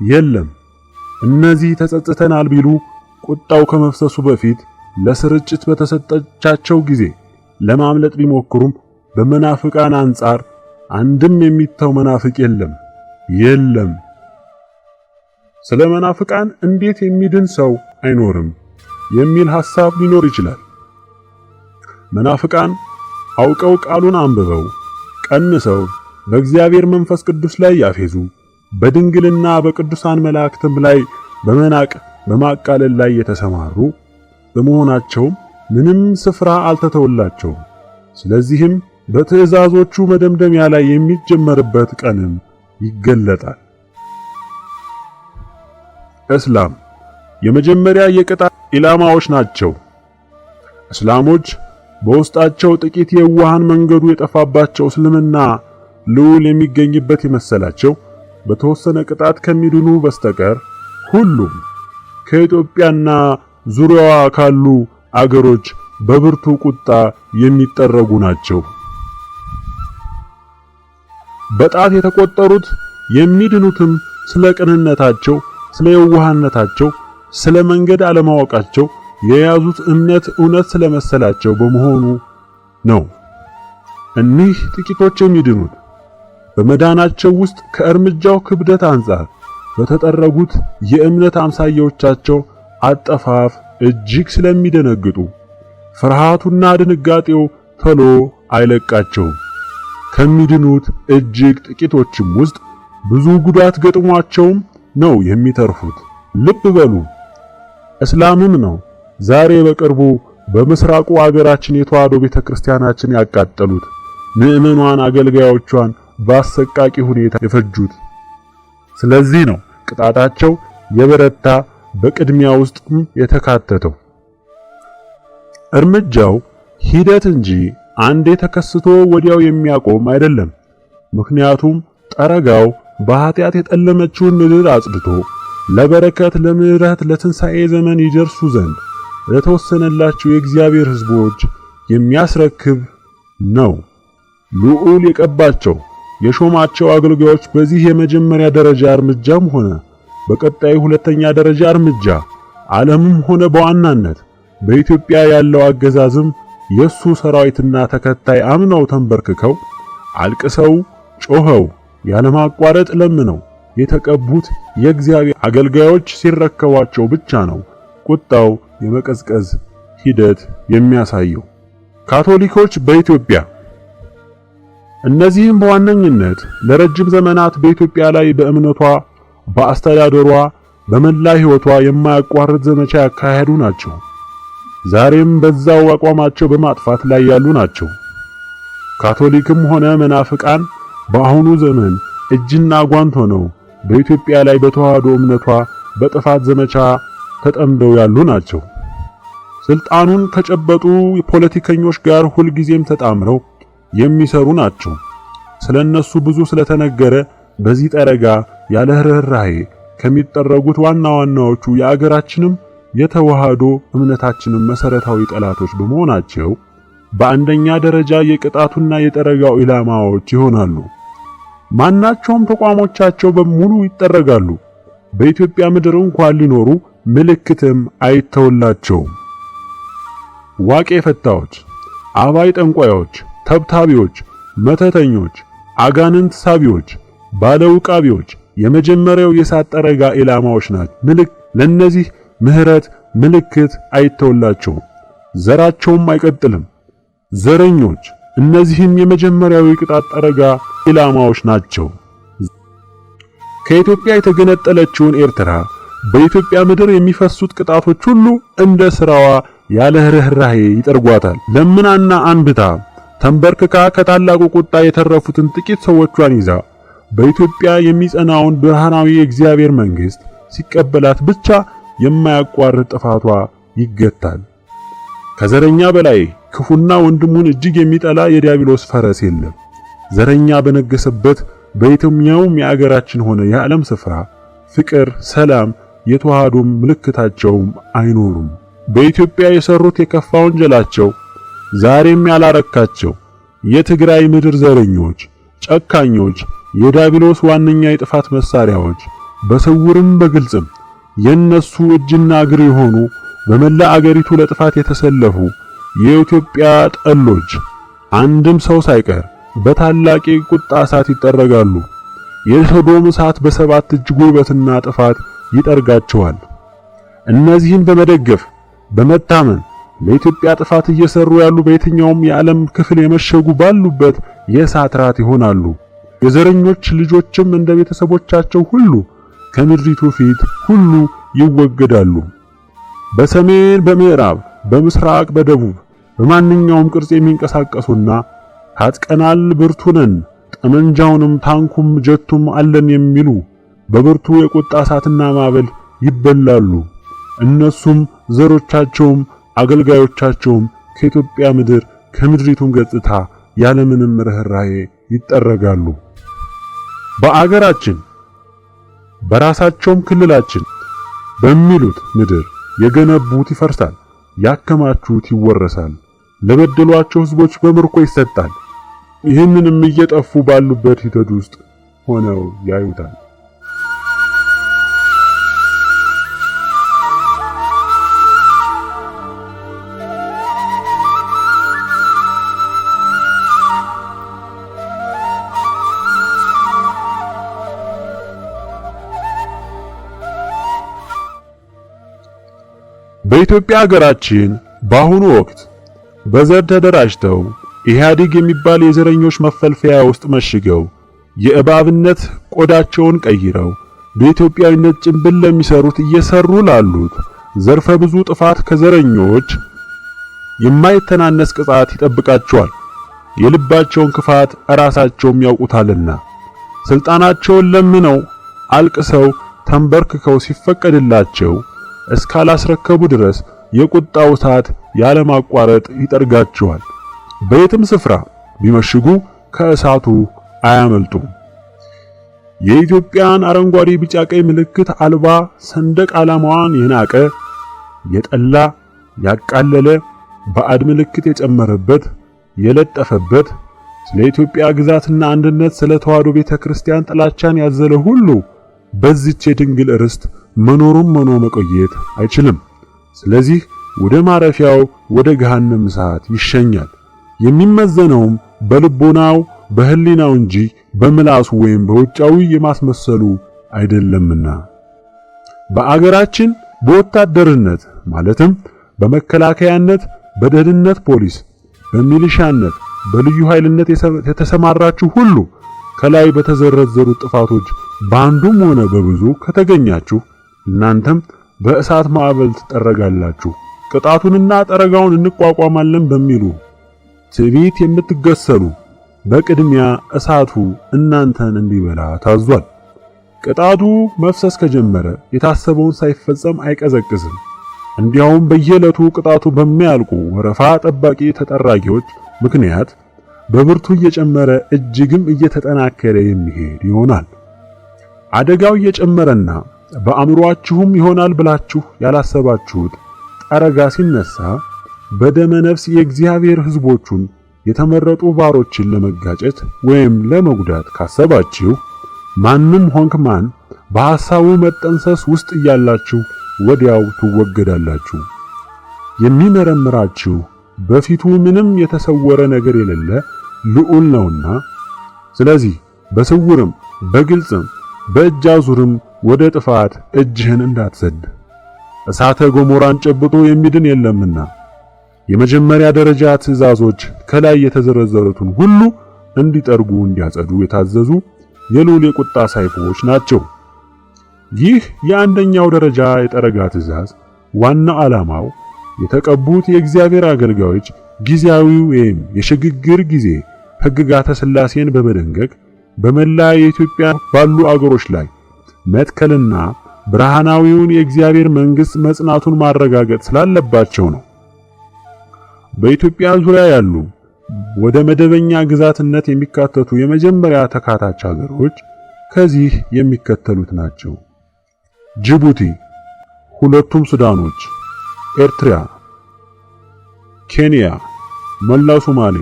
Speaker 2: የለም። እነዚህ ተጸጽተናል ቢሉ ቁጣው ከመፍሰሱ በፊት ለስርጭት በተሰጠቻቸው ጊዜ ለማምለጥ ቢሞክሩም በመናፍቃን አንጻር አንድም የሚተው መናፍቅ የለም። ስለ መናፍቃን እንዴት የሚድን ሰው አይኖርም የሚል ሐሳብ ሊኖር ይችላል። መናፍቃን አውቀው ቃሉን አንብበው ቀንሰው በእግዚአብሔር መንፈስ ቅዱስ ላይ ያፌዙ፣ በድንግልና በቅዱሳን መላእክትም ላይ በመናቅ በማቃለል ላይ የተሰማሩ በመሆናቸው ምንም ስፍራ አልተተወላቸውም። ስለዚህም በትእዛዞቹ መደምደሚያ ላይ የሚጀመርበት ቀንም ይገለጣል። እስላም የመጀመሪያ የቅጣት ኢላማዎች ናቸው። እስላሞች በውስጣቸው ጥቂት የዋሃን መንገዱ የጠፋባቸው እስልምና ልዑል የሚገኝበት የመሰላቸው በተወሰነ ቅጣት ከሚድኑ በስተቀር ሁሉም ከኢትዮጵያና ዙሪያዋ ካሉ አገሮች በብርቱ ቁጣ የሚጠረጉ ናቸው። በጣት የተቆጠሩት የሚድኑትም ስለ ቅንነታቸው፣ ስለ የዋህነታቸው፣ ስለ መንገድ አለማወቃቸው የያዙት እምነት እውነት ስለመሰላቸው በመሆኑ ነው። እኒህ ጥቂቶች የሚድኑት በመዳናቸው ውስጥ ከእርምጃው ክብደት አንጻር በተጠረጉት የእምነት አምሳያዎቻቸው አጠፋፍ እጅግ ስለሚደነግጡ ፍርሃቱና ድንጋጤው ቶሎ አይለቃቸውም። ከሚድኑት እጅግ ጥቂቶችም ውስጥ ብዙ ጉዳት ገጥሟቸውም ነው የሚተርፉት። ልብ በሉ፣ እስላምም ነው ዛሬ በቅርቡ በምስራቁ አገራችን የተዋሕዶ ቤተክርስቲያናችን ያቃጠሉት፣ ምዕመናን አገልጋዮቿን በአሰቃቂ ሁኔታ የፈጁት። ስለዚህ ነው ቅጣታቸው የበረታ በቅድሚያ ውስጥም የተካተተው። እርምጃው ሂደት እንጂ አንዴ ተከስቶ ወዲያው የሚያቆም አይደለም። ምክንያቱም ጠረጋው በኃጢአት የጠለመችውን ምድር አጽድቶ ለበረከት፣ ለምሕረት፣ ለትንሣኤ ዘመን ይደርሱ ዘንድ ለተወሰነላቸው የእግዚአብሔር ሕዝቦች የሚያስረክብ ነው። ልዑል የቀባቸው የሾማቸው አገልጋዮች በዚህ የመጀመሪያ ደረጃ እርምጃም ሆነ በቀጣዩ ሁለተኛ ደረጃ እርምጃ ዓለምም ሆነ በዋናነት በኢትዮጵያ ያለው አገዛዝም የሱ ሰራዊትና ተከታይ አምነው ተንበርክከው አልቅሰው ጮኸው ያለማቋረጥ ለምነው የተቀቡት የእግዚአብሔር አገልጋዮች ሲረከቧቸው ብቻ ነው ቁጣው የመቀዝቀዝ ሂደት የሚያሳየው። ካቶሊኮች በኢትዮጵያ እነዚህም በዋነኝነት ለረጅም ዘመናት በኢትዮጵያ ላይ በእምነቷ፣ በአስተዳደሯ፣ በመላ ሕይወቷ የማያቋርጥ ዘመቻ ያካሄዱ ናቸው። ዛሬም በዛው አቋማቸው በማጥፋት ላይ ያሉ ናቸው። ካቶሊክም ሆነ መናፍቃን በአሁኑ ዘመን እጅና ጓንት ሆነው በኢትዮጵያ ላይ በተዋሕዶ እምነቷ በጥፋት ዘመቻ ተጠምደው ያሉ ናቸው። ስልጣኑን ከጨበጡ ፖለቲከኞች ጋር ሁልጊዜም ተጣምረው የሚሰሩ ናቸው። ስለነሱ ብዙ ስለተነገረ በዚህ ጠረጋ ያለ ርኅራኄ ከሚጠረጉት ዋና ዋናዎቹ የአገራችንም የተዋሕዶ እምነታችንም መሰረታዊ ጠላቶች በመሆናቸው በአንደኛ ደረጃ የቅጣቱና የጠረጋው ኢላማዎች ይሆናሉ። ማናቸውም ተቋሞቻቸው በሙሉ ይጠረጋሉ። በኢትዮጵያ ምድር እንኳን ሊኖሩ ምልክትም አይተውላቸውም። ዋቄ ፈታዎች፣ አባይ ጠንቋዮች፣ ተብታቢዎች፣ መተተኞች፣ አጋንንት ሳቢዎች፣ ባለውቃቢዎች የመጀመሪያው የእሳት ጠረጋ ኢላማዎች ናቸው። ለነዚህ ምሕረት ምልክት አይተውላቸውም፣ ዘራቸውም አይቀጥልም። ዘረኞች፣ እነዚህም የመጀመሪያው የቅጣት ጠረጋ ኢላማዎች ናቸው። ከኢትዮጵያ የተገነጠለችውን ኤርትራ በኢትዮጵያ ምድር የሚፈሱት ቅጣቶች ሁሉ እንደ ስራዋ ያለ ርህራሄ ይጠርጓታል። ለምናና አንብታ ተንበርክካ ከታላቁ ቁጣ የተረፉትን ጥቂት ሰዎቿን ይዛ በኢትዮጵያ የሚጸናውን ብርሃናዊ የእግዚአብሔር መንግስት ሲቀበላት ብቻ የማያቋርጥ ጥፋቷ ይገታል። ከዘረኛ በላይ ክፉና ወንድሙን እጅግ የሚጠላ የዲያብሎስ ፈረስ የለም። ዘረኛ በነገሰበት በየትኛውም የአገራችን ሆነ የዓለም ስፍራ ፍቅር፣ ሰላም የተዋሃዱም ምልክታቸውም አይኖሩም። በኢትዮጵያ የሰሩት የከፋ ወንጀላቸው ዛሬም ያላረካቸው የትግራይ ምድር ዘረኞች፣ ጨካኞች፣ የዲያብሎስ ዋነኛ የጥፋት መሳሪያዎች በስውርም በግልጽም የነሱ እጅና እግር የሆኑ በመላ አገሪቱ ለጥፋት የተሰለፉ የኢትዮጵያ ጠሎች አንድም ሰው ሳይቀር በታላቅ ቁጣ እሳት ይጠረጋሉ። የሶዶም እሳት በሰባት እጅ ጉልበትና ጥፋት ይጠርጋቸዋል። እነዚህን በመደገፍ በመታመን ለኢትዮጵያ ጥፋት እየሰሩ ያሉ በየትኛውም የዓለም ክፍል የመሸጉ ባሉበት የእሳት ራት ይሆናሉ። የዘረኞች ልጆችም እንደ ቤተሰቦቻቸው ሁሉ ከምድሪቱ ፊት ሁሉ ይወገዳሉ። በሰሜን፣ በምዕራብ፣ በምስራቅ፣ በደቡብ በማንኛውም ቅርጽ የሚንቀሳቀሱና ታጥቀናል፣ ብርቱነን፣ ጠመንጃውንም ታንኩም ጀቱም አለን የሚሉ በብርቱ የቁጣ እሳትና ማዕበል ይበላሉ። እነሱም ዘሮቻቸውም አገልጋዮቻቸውም ከኢትዮጵያ ምድር ከምድሪቱም ገጽታ ያለምንም ርህራሄ ይጠረጋሉ። በአገራችን በራሳቸውም ክልላችን በሚሉት ምድር የገነቡት ይፈርሳል፣ ያከማቹት ይወረሳል፣ ለበደሏቸው ሕዝቦች በምርኮ ይሰጣል። ይህንንም እየጠፉ ባሉበት ሂደት ውስጥ ሆነው ያዩታል። በኢትዮጵያ ሀገራችን በአሁኑ ወቅት በዘር ተደራጅተው ኢህአዴግ የሚባል የዘረኞች መፈልፈያ ውስጥ መሽገው የእባብነት ቆዳቸውን ቀይረው በኢትዮጵያዊነት ጭንብል ለሚሰሩት እየሰሩ ላሉት ዘርፈ ብዙ ጥፋት ከዘረኞች የማይተናነስ ቅጣት ይጠብቃቸዋል። የልባቸውን ክፋት ራሳቸውም ያውቁታልና ስልጣናቸውን ለምነው አልቅሰው ተንበርክከው ሲፈቀድላቸው እስካላስረከቡ ድረስ የቁጣው እሳት ያለማቋረጥ ይጠርጋቸዋል። በየትም ስፍራ ቢመሽጉ ከእሳቱ አያመልጡም። የኢትዮጵያን አረንጓዴ፣ ቢጫ፣ ቀይ ምልክት አልባ ሰንደቅ ዓላማዋን የናቀ የጠላ ያቃለለ ባዕድ ምልክት የጨመረበት የለጠፈበት ስለ ኢትዮጵያ ግዛትና አንድነት ስለ ተዋሕዶ ቤተክርስቲያን ጥላቻን ያዘለ ሁሉ በዚች የድንግል ርስት መኖሩም ሆኖ መቆየት አይችልም። ስለዚህ ወደ ማረፊያው ወደ ገሃነም እሳት ይሸኛል። የሚመዘነውም በልቦናው በህሊናው እንጂ በምላሱ ወይም በውጫዊ የማስመሰሉ አይደለምና በአገራችን በወታደርነት ማለትም በመከላከያነት፣ በደህንነት ፖሊስ፣ በሚሊሻነት፣ በልዩ ኃይልነት የተሰማራችሁ ሁሉ ከላይ በተዘረዘሩ ጥፋቶች በአንዱም ሆነ በብዙ ከተገኛችሁ እናንተም በእሳት ማዕበል ትጠረጋላችሁ። ቅጣቱንና ጠረጋውን እንቋቋማለን በሚሉ ትዕቢት የምትገሰሉ በቅድሚያ እሳቱ እናንተን እንዲበላ ታዟል። ቅጣቱ መፍሰስ ከጀመረ የታሰበውን ሳይፈጸም አይቀዘቅዝም። እንዲያውም በየዕለቱ ቅጣቱ በሚያልቁ ወረፋ ጠባቂ ተጠራጊዎች ምክንያት በብርቱ እየጨመረ እጅግም እየተጠናከረ የሚሄድ ይሆናል። አደጋው እየጨመረና በአእምሮአችሁም ይሆናል ብላችሁ ያላሰባችሁት ጠረጋ ሲነሳ በደመ ነፍስ የእግዚአብሔር ሕዝቦቹን የተመረጡ ባሮችን ለመጋጨት ወይም ለመጉዳት ካሰባችሁ ማንም ሆንክ ማን በሐሳቡ መጠንሰስ ውስጥ እያላችሁ ወዲያው ትወገዳላችሁ። የሚመረምራችሁ በፊቱ ምንም የተሰወረ ነገር የሌለ ልዑል ነውና፣ ስለዚህ በስውርም በግልጽም በእጅ አዙርም ወደ ጥፋት እጅህን እንዳትሰድ። እሳተ ገሞራን ጨብጦ የሚድን የለምና የመጀመሪያ ደረጃ ትእዛዞች ከላይ የተዘረዘሩትን ሁሉ እንዲጠርጉ እንዲያጸዱ የታዘዙ የልዑል የቁጣ ሰይፎች ናቸው። ይህ የአንደኛው ደረጃ የጠረጋ ትእዛዝ ዋናው ዓላማው የተቀቡት የእግዚአብሔር አገልጋዮች ጊዜያዊ ወይም የሽግግር ጊዜ ሕግጋተ ሥላሴን በመደንገግ በመላ የኢትዮጵያ ባሉ አገሮች ላይ መትከልና ብርሃናዊውን የእግዚአብሔር መንግሥት መጽናቱን ማረጋገጥ ስላለባቸው ነው። በኢትዮጵያ ዙሪያ ያሉ ወደ መደበኛ ግዛትነት የሚካተቱ የመጀመሪያ ተካታች ሀገሮች ከዚህ የሚከተሉት ናቸው። ጅቡቲ፣ ሁለቱም ሱዳኖች፣ ኤርትራ፣ ኬንያ፣ መላው ሶማሌ፣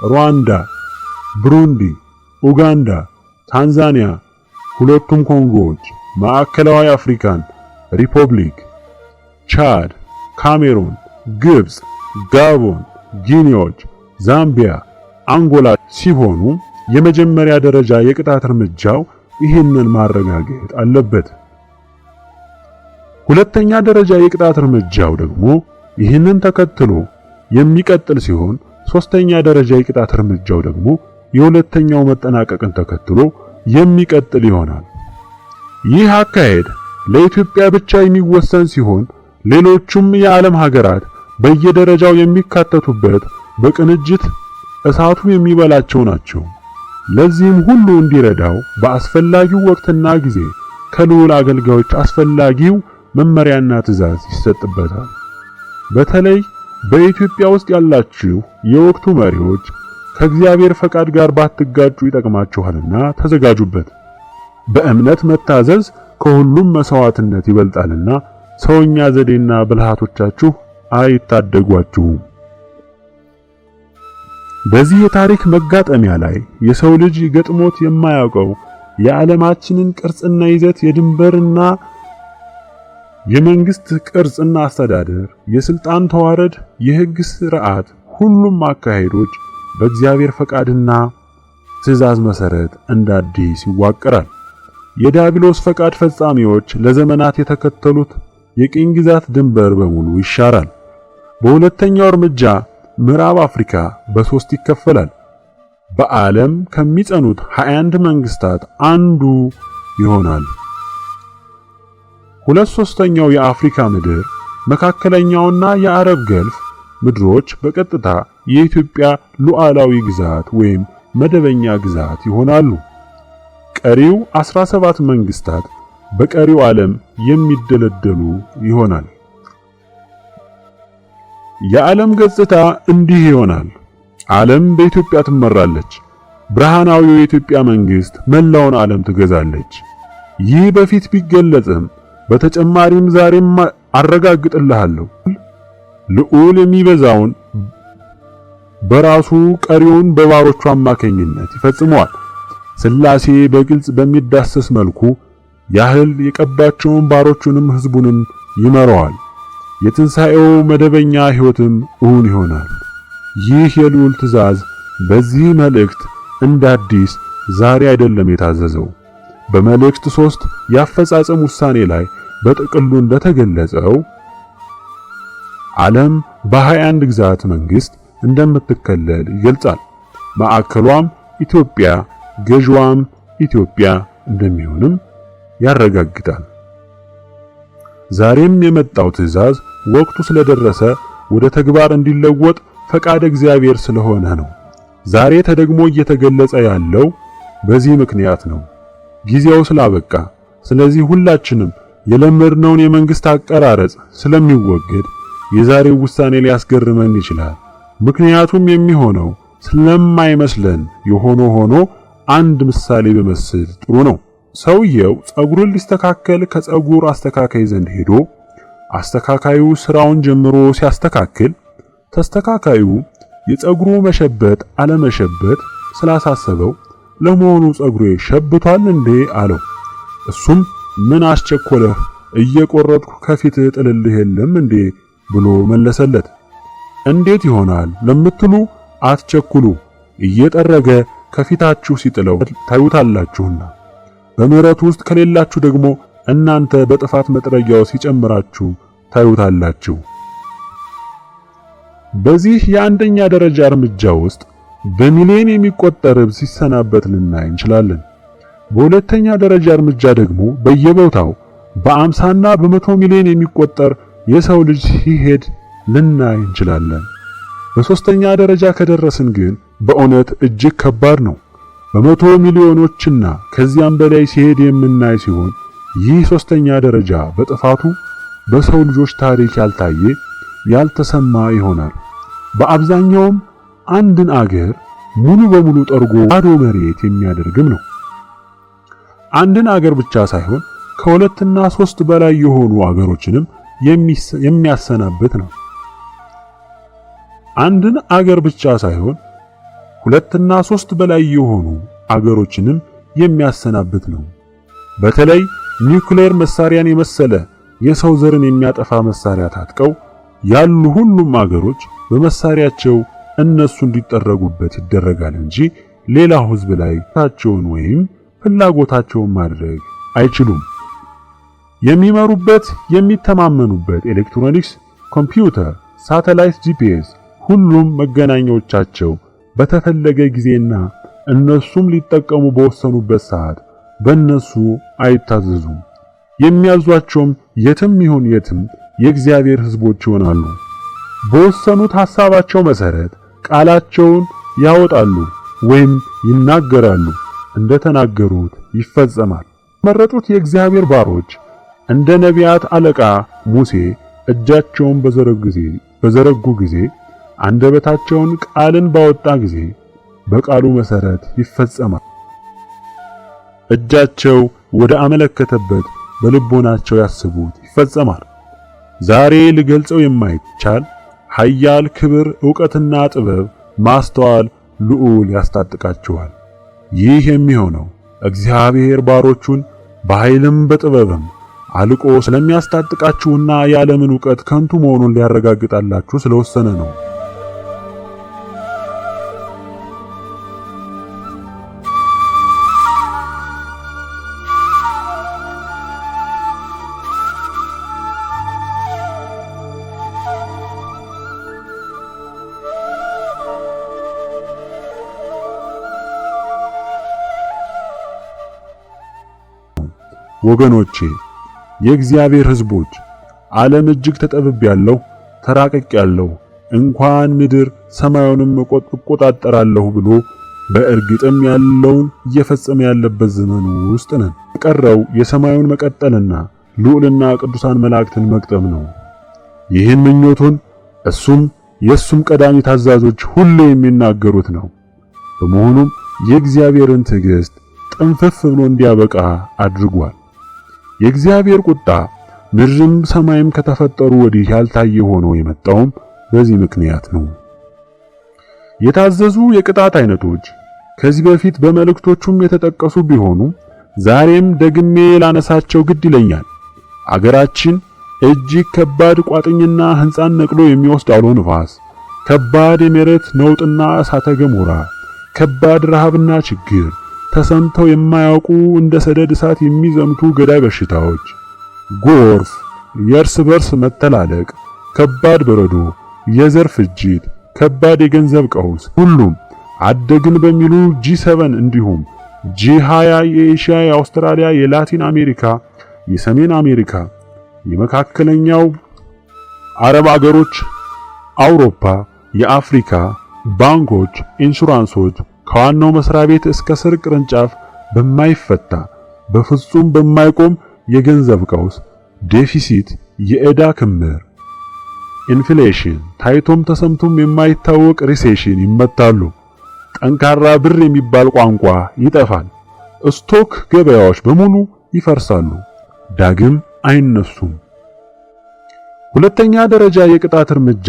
Speaker 2: ሩዋንዳ፣ ብሩንዲ፣ ኡጋንዳ፣ ታንዛኒያ፣ ሁለቱም ኮንጎዎች፣ ማዕከላዊ አፍሪካን ሪፐብሊክ፣ ቻድ፣ ካሜሩን፣ ግብጽ፣ ጋቦን፣ ጊኒዎች፣ ዛምቢያ፣ አንጎላ ሲሆኑ የመጀመሪያ ደረጃ የቅጣት እርምጃው ይህንን ማረጋገጥ አለበት። ሁለተኛ ደረጃ የቅጣት እርምጃው ደግሞ ይህንን ተከትሎ የሚቀጥል ሲሆን ሶስተኛ ደረጃ የቅጣት እርምጃው ደግሞ የሁለተኛው መጠናቀቅን ተከትሎ የሚቀጥል ይሆናል። ይህ አካሄድ ለኢትዮጵያ ብቻ የሚወሰን ሲሆን ሌሎቹም የዓለም ሀገራት በየደረጃው የሚካተቱበት በቅንጅት እሳቱ የሚበላቸው ናቸው። ለዚህም ሁሉ እንዲረዳው በአስፈላጊው ወቅትና ጊዜ ከልዑል አገልጋዮች አስፈላጊው መመሪያና ትእዛዝ ይሰጥበታል። በተለይ በኢትዮጵያ ውስጥ ያላችሁ የወቅቱ መሪዎች ከእግዚአብሔር ፈቃድ ጋር ባትጋጩ ይጠቅማችኋልና ተዘጋጁበት። በእምነት መታዘዝ ከሁሉም መስዋዕትነት ይበልጣልና ሰውኛ ዘዴና ብልሃቶቻችሁ አይታደጓችሁም። በዚህ የታሪክ መጋጠሚያ ላይ የሰው ልጅ ገጥሞት የማያውቀው የዓለማችንን ቅርጽና ይዘት፣ የድንበርና የመንግስት ቅርጽና አስተዳደር፣ የስልጣን ተዋረድ፣ የሕግ ስርዓት፣ ሁሉም አካሄዶች በእግዚአብሔር ፈቃድና ትእዛዝ መሰረት እንደ አዲስ ይዋቀራል። የዲያብሎስ ፈቃድ ፈጻሚዎች ለዘመናት የተከተሉት የቅኝ ግዛት ድንበር በሙሉ ይሻራል። በሁለተኛው እርምጃ ምዕራብ አፍሪካ በሶስት ይከፈላል። በዓለም ከሚጸኑት 21 መንግስታት አንዱ ይሆናል። 2/3ኛው የአፍሪካ ምድር፣ መካከለኛውና የአረብ ገልፍ ምድሮች በቀጥታ የኢትዮጵያ ሉዓላዊ ግዛት ወይም መደበኛ ግዛት ይሆናሉ። ቀሪው 17 መንግስታት በቀሪው ዓለም የሚደለደሉ ይሆናል። የዓለም ገጽታ እንዲህ ይሆናል። ዓለም በኢትዮጵያ ትመራለች። ብርሃናዊው የኢትዮጵያ መንግስት መላውን ዓለም ትገዛለች። ይህ በፊት ቢገለጽም በተጨማሪም ዛሬም አረጋግጥልሃለሁ፣ ልዑል የሚበዛውን በራሱ ቀሪውን በባሮቹ አማካኝነት ይፈጽመዋል። ሥላሴ በግልጽ በሚዳሰስ መልኩ ያህል የቀባቸውን ባሮቹንም ሕዝቡንም ይመራዋል። የትንሣኤው መደበኛ ሕይወትም እውን ይሆናል። ይህ የልዑል ትእዛዝ በዚህ መልእክት እንደ አዲስ ዛሬ አይደለም የታዘዘው። በመልእክት 3 የአፈጻጸም ውሳኔ ላይ በጥቅሉ እንደተገለጸው ዓለም በ21 ግዛት መንግስት እንደምትከለል ይገልጻል። ማዕከሏም ኢትዮጵያ፣ ገዥዋም ኢትዮጵያ እንደሚሆንም ያረጋግጣል። ዛሬም የመጣው ትእዛዝ ወቅቱ ስለደረሰ ወደ ተግባር እንዲለወጥ ፈቃድ እግዚአብሔር ስለሆነ ነው። ዛሬ ተደግሞ እየተገለጸ ያለው በዚህ ምክንያት ነው፣ ጊዜው ስላበቃ። ስለዚህ ሁላችንም የለመድነውን የመንግስት አቀራረጽ ስለሚወገድ የዛሬው ውሳኔ ሊያስገርመን ይችላል። ምክንያቱም የሚሆነው ስለማይመስለን የሆነ ሆኖ አንድ ምሳሌ በመስል ጥሩ ነው። ሰውየው ጸጉሩን ሊስተካከል ከጸጉር አስተካካይ ዘንድ ሄዶ አስተካካዩ ስራውን ጀምሮ ሲያስተካክል ተስተካካዩ የጸጉሩ መሸበት አለመሸበት ስላሳሰበው ለመሆኑ ጸጉሬ ሸብቷል እንዴ አለው። እሱም ምን አስቸኮለህ እየቆረጥኩ ከፊት ጥልልህ የለም እንዴ ብሎ መለሰለት። እንዴት ይሆናል ለምትሉ አትቸኩሉ፣ እየጠረገ ከፊታችሁ ሲጥለው ታዩታላችሁና፣ በምህረቱ ውስጥ ከሌላችሁ ደግሞ እናንተ በጥፋት መጥረጊያው ሲጨምራችሁ ታዩታላችሁ። በዚህ የአንደኛ ደረጃ እርምጃ ውስጥ በሚሊዮን የሚቆጠር ሕዝብ ሲሰናበት ልናይ እንችላለን። በሁለተኛ ደረጃ እርምጃ ደግሞ በየቦታው በ50ና በ100 ሚሊዮን የሚቆጠር የሰው ልጅ ሲሄድ ልናይ እንችላለን። በሶስተኛ ደረጃ ከደረስን ግን በእውነት እጅግ ከባድ ነው። በመቶ ሚሊዮኖችና ከዚያም በላይ ሲሄድ የምናይ ሲሆን ይህ ሶስተኛ ደረጃ በጥፋቱ በሰው ልጆች ታሪክ ያልታየ ያልተሰማ ይሆናል። በአብዛኛውም አንድን አገር ሙሉ በሙሉ ጠርጎ ባዶ መሬት የሚያደርግም ነው። አንድን አገር ብቻ ሳይሆን ከሁለትና ሶስት በላይ የሆኑ አገሮችንም የሚያሰናብት ነው። አንድን አገር ብቻ ሳይሆን ሁለትና ሶስት በላይ የሆኑ አገሮችንም የሚያሰናብት ነው። በተለይ ኒውክሌር መሳሪያን የመሰለ የሰው ዘርን የሚያጠፋ መሳሪያ ታጥቀው ያሉ ሁሉም አገሮች በመሳሪያቸው እነሱ እንዲጠረጉበት ይደረጋል እንጂ ሌላው ሕዝብ ላይ ታቸውን ወይም ፍላጎታቸውን ማድረግ አይችሉም። የሚመሩበት የሚተማመኑበት ኤሌክትሮኒክስ፣ ኮምፒውተር፣ ሳተላይት፣ ጂፒኤስ ሁሉም መገናኛዎቻቸው በተፈለገ ጊዜና እነሱም ሊጠቀሙ በወሰኑበት ሰዓት በእነሱ አይታዘዙም። የሚያዟቸውም የትም ይሁን የትም የእግዚአብሔር ሕዝቦች ይሆናሉ። በወሰኑት ሐሳባቸው መሰረት ቃላቸውን ያወጣሉ ወይም ይናገራሉ። እንደተናገሩት ይፈጸማል። መረጡት የእግዚአብሔር ባሮች እንደ ነቢያት አለቃ ሙሴ እጃቸውን በዘረጉ ጊዜ አንደበታቸውን ቃልን ባወጣ ጊዜ በቃሉ መሰረት ይፈጸማል። እጃቸው ወደ አመለከተበት በልቦናቸው ያስቡት ይፈጸማል። ዛሬ ልገልጸው የማይቻል ኃያል ክብር፣ ዕውቀትና ጥበብ፣ ማስተዋል ልዑል ያስታጥቃቸዋል። ይህ የሚሆነው እግዚአብሔር ባሮቹን በኃይልም በጥበብም አልቆ ስለሚያስታጥቃችሁና የዓለምን ዕውቀት ከንቱ መሆኑን ሊያረጋግጣላችሁ ስለወሰነ ነው። ወገኖቼ የእግዚአብሔር ሕዝቦች ዓለም እጅግ ተጠብቤያለሁ፣ ተራቅቄያለሁ፣ እንኳን ምድር ሰማዩንም እቆጣጠራለሁ ብሎ በእርግጥም ያለውን እየፈጸመ ያለበት ዘመን ውስጥ ነን። የቀረው የሰማዩን መቀጠልና ልዑልና ቅዱሳን መላእክትን መቅጠም ነው። ይህን ምኞቱን እሱም የእሱም ቀዳሚ ታዛዦች ሁሉ የሚናገሩት ነው። በመሆኑም የእግዚአብሔርን ትዕግስት ጥንፍፍ ብሎ እንዲያበቃ አድርጓል። የእግዚአብሔር ቁጣ ምድርም ሰማይም ከተፈጠሩ ወዲህ ያልታየ ሆኖ የመጣውም በዚህ ምክንያት ነው። የታዘዙ የቅጣት አይነቶች ከዚህ በፊት በመልእክቶቹም የተጠቀሱ ቢሆኑ ዛሬም ደግሜ ላነሳቸው ግድ ይለኛል። አገራችን እጅግ ከባድ ቋጥኝና ሕንፃን ነቅሎ የሚወስድ አውሎ ንፋስ፣ ከባድ የመሬት ነውጥና እሳተ ገሞራ፣ ከባድ ረሃብና ችግር፣ ተሰምተው የማያውቁ እንደ ሰደድ እሳት የሚዘምቱ ገዳይ በሽታዎች፣ ጎርፍ፣ የእርስ በርስ መተላለቅ፣ ከባድ በረዶ፣ የዘር ፍጅት፣ ከባድ የገንዘብ ቀውስ፣ ሁሉም አደግን በሚሉ G7 እንዲሁም G20 የኤሽያ፣ የአውስትራሊያ፣ የላቲን አሜሪካ፣ የሰሜን አሜሪካ፣ የመካከለኛው አረብ አገሮች፣ አውሮፓ፣ የአፍሪካ ባንኮች፣ ኢንሹራንሶች ከዋናው መስሪያ ቤት እስከ ስር ቅርንጫፍ በማይፈታ በፍጹም በማይቆም የገንዘብ ቀውስ፣ ዴፊሲት፣ የዕዳ ክምር፣ ኢንፍሌሽን፣ ታይቶም ተሰምቶም የማይታወቅ ሪሴሽን ይመታሉ። ጠንካራ ብር የሚባል ቋንቋ ይጠፋል። ስቶክ ገበያዎች በሙሉ ይፈርሳሉ፣ ዳግም አይነሱም። ሁለተኛ ደረጃ የቅጣት እርምጃ።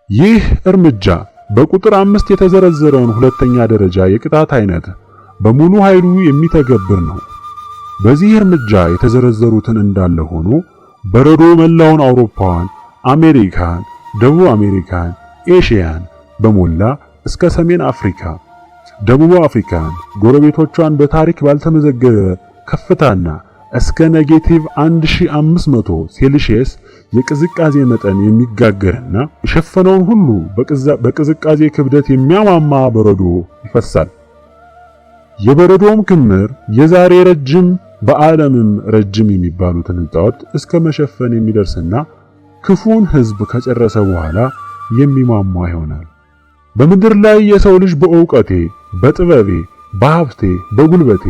Speaker 2: ይህ እርምጃ በቁጥር 5 የተዘረዘረውን ሁለተኛ ደረጃ የቅጣት አይነት በሙሉ ኃይሉ የሚተገብር ነው። በዚህ እርምጃ የተዘረዘሩትን እንዳለ ሆኖ በረዶ መላውን አውሮፓን፣ አሜሪካን፣ ደቡብ አሜሪካን፣ ኤሽያን በሞላ እስከ ሰሜን አፍሪካ፣ ደቡብ አፍሪካን ጎረቤቶቿን በታሪክ ባልተመዘገበ ከፍታና እስከ ኔጌቲቭ 1500 ሴልሺየስ የቅዝቃዜ መጠን የሚጋገርና የሸፈነውን ሁሉ በቅዝቃዜ ክብደት የሚያማማ በረዶ ይፈሳል። የበረዶም ክምር የዛሬ ረጅም በዓለምም ረጅም የሚባሉትን ሕንጻዎች እስከ መሸፈን የሚደርስና ክፉን ሕዝብ ከጨረሰ በኋላ የሚሟሟ ይሆናል። በምድር ላይ የሰው ልጅ በእውቀቴ፣ በጥበቤ፣ በሀብቴ፣ በጉልበቴ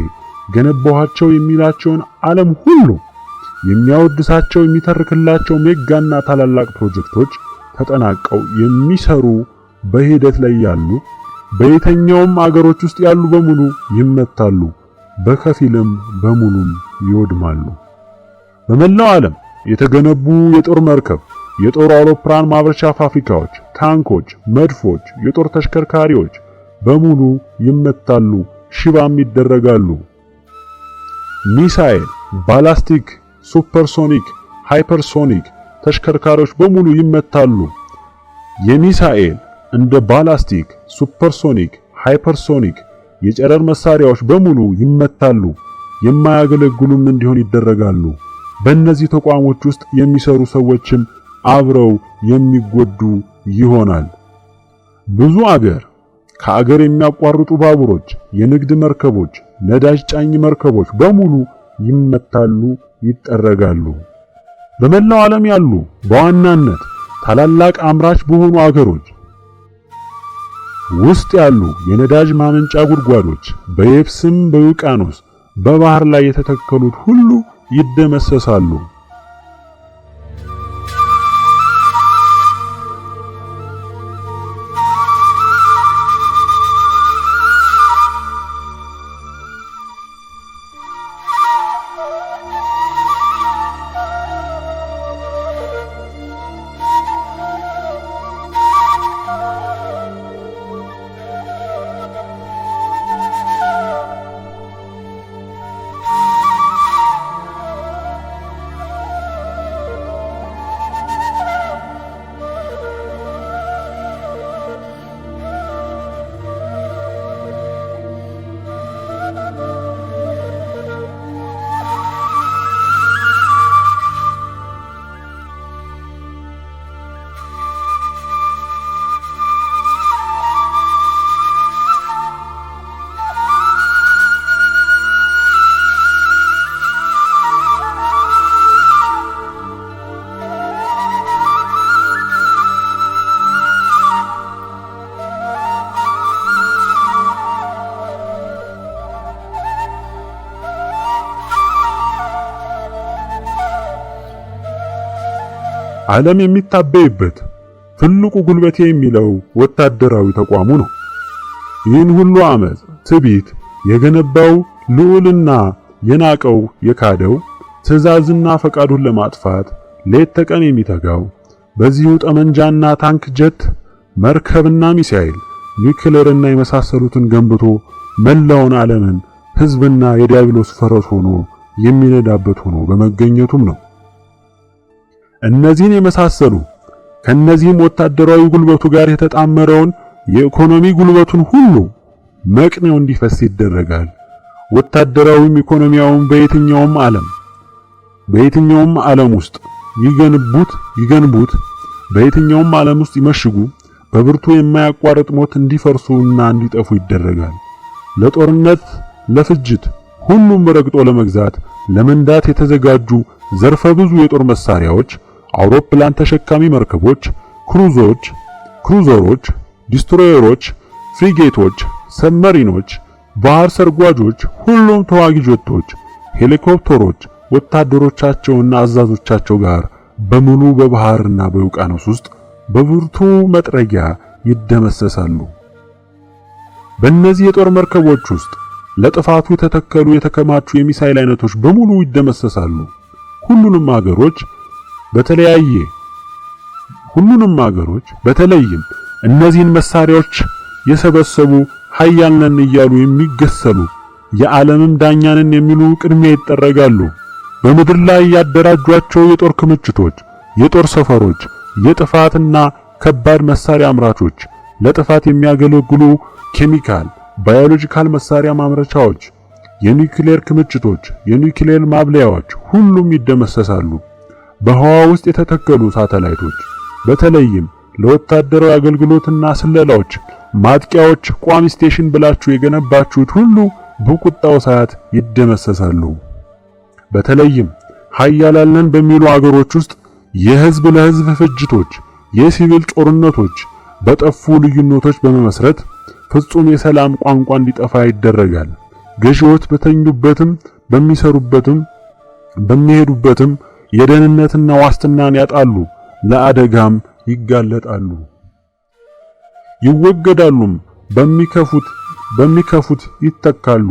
Speaker 2: ገነባኋቸው የሚላቸውን ዓለም ሁሉ የሚያወድሳቸው የሚተርክላቸው ሜጋና ታላላቅ ፕሮጀክቶች ተጠናቀው የሚሰሩ በሂደት ላይ ያሉ በየትኛውም አገሮች ውስጥ ያሉ በሙሉ ይመታሉ፣ በከፊልም በሙሉም ይወድማሉ። በመላው ዓለም የተገነቡ የጦር መርከብ፣ የጦር አውሮፕላን ማምረቻ ፋብሪካዎች፣ ታንኮች፣ መድፎች፣ የጦር ተሽከርካሪዎች በሙሉ ይመታሉ፣ ሽባም ይደረጋሉ። ሚሳኤል፣ ባላስቲክ፣ ሱፐርሶኒክ፣ ሃይፐርሶኒክ ተሽከርካሪዎች በሙሉ ይመታሉ። የሚሳኤል እንደ ባላስቲክ፣ ሱፐርሶኒክ፣ ሃይፐርሶኒክ የጨረር መሳሪያዎች በሙሉ ይመታሉ፣ የማያገለግሉም እንዲሆን ይደረጋሉ። በእነዚህ ተቋሞች ውስጥ የሚሰሩ ሰዎችም አብረው የሚጎዱ ይሆናል። ብዙ ከአገር የሚያቋርጡ ባቡሮች፣ የንግድ መርከቦች፣ ነዳጅ ጫኝ መርከቦች በሙሉ ይመታሉ፣ ይጠረጋሉ። በመላው ዓለም ያሉ በዋናነት ታላላቅ አምራች በሆኑ አገሮች ውስጥ ያሉ የነዳጅ ማመንጫ ጉድጓዶች በየብስም በውቅያኖስ በባህር ላይ የተተከሉት ሁሉ ይደመሰሳሉ። ዓለም የሚታበይበት ትልቁ ጉልበቴ የሚለው ወታደራዊ ተቋሙ ነው። ይህን ሁሉ ዓመት ትዕቢት የገነባው ልዑልና የናቀው የካደው ትዕዛዝና ፈቃዱን ለማጥፋት ሌት ተቀን የሚተጋው በዚሁ ጠመንጃና ታንክ፣ ጀት፣ መርከብና ሚሳኤል፣ ኒውክሌርና የመሳሰሉትን ገንብቶ መላውን ዓለምን ሕዝብና የዲያብሎስ ፈረስ ሆኖ የሚነዳበት ሆኖ በመገኘቱም ነው። እነዚህን የመሳሰሉ ከነዚህም ወታደራዊ ጉልበቱ ጋር የተጣመረውን የኢኮኖሚ ጉልበቱን ሁሉ መቅኔው እንዲፈስ ይደረጋል። ወታደራዊም ኢኮኖሚያውም በየትኛውም ዓለም ውስጥ ይገንቡት በየትኛውም ዓለም ውስጥ ይመሽጉ በብርቱ የማያቋርጥ ሞት እንዲፈርሱና እንዲጠፉ ይደረጋል። ለጦርነት፣ ለፍጅት ሁሉም ረግጦ ለመግዛት ለመንዳት የተዘጋጁ ዘርፈ ብዙ የጦር መሳሪያዎች፣ አውሮፕላን ተሸካሚ መርከቦች፣ ክሩዘሮች፣ ዲስትሮየሮች፣ ፍሪጌቶች፣ ሰብመሪኖች፣ ባህር ሰርጓጆች፣ ሁሉም ተዋጊ ጀቶች፣ ሄሊኮፕተሮች ወታደሮቻቸውና አዛዦቻቸው ጋር በሙሉ በባህርና በውቅያኖስ ውስጥ በብርቱ መጥረጊያ ይደመሰሳሉ። በእነዚህ የጦር መርከቦች ውስጥ ለጥፋቱ የተተከሉ የተከማቹ የሚሳኤል አይነቶች በሙሉ ይደመሰሳሉ። ሁሉንም አገሮች በተለይም እነዚህን መሳሪያዎች የሰበሰቡ ኃያል ነን እያሉ የሚገሰሉ የዓለምም ዳኛ ነን የሚሉ ቅድሚያ ይጠረጋሉ። በምድር ላይ ያደራጇቸው የጦር ክምችቶች፣ የጦር ሰፈሮች፣ የጥፋትና ከባድ መሳሪያ አምራቾች፣ ለጥፋት የሚያገለግሉ ኬሚካል ባዮሎጂካል መሳሪያ ማምረቻዎች፣ የኒውክሌር ክምችቶች፣ የኒውክሌር ማብለያዎች ሁሉም ይደመሰሳሉ። በህዋ ውስጥ የተተከሉ ሳተላይቶች በተለይም ለወታደራዊ አገልግሎትና ስለላዎች ማጥቂያዎች ቋሚ ስቴሽን ብላችሁ የገነባችሁት ሁሉ በቁጣው እሳት ይደመሰሳሉ። በተለይም ኃያላን ነን በሚሉ አገሮች ውስጥ የህዝብ ለህዝብ ፍጅቶች፣ የሲቪል ጦርነቶች በጠፉ ልዩነቶች በመመስረት ፍጹም የሰላም ቋንቋ እንዲጠፋ ይደረጋል። ገዢዎች በተኙበትም በሚሰሩበትም በሚሄዱበትም የደህንነትና ዋስትናን ያጣሉ፣ ለአደጋም ይጋለጣሉ፣ ይወገዳሉም፣ በሚከፉት ይተካሉ።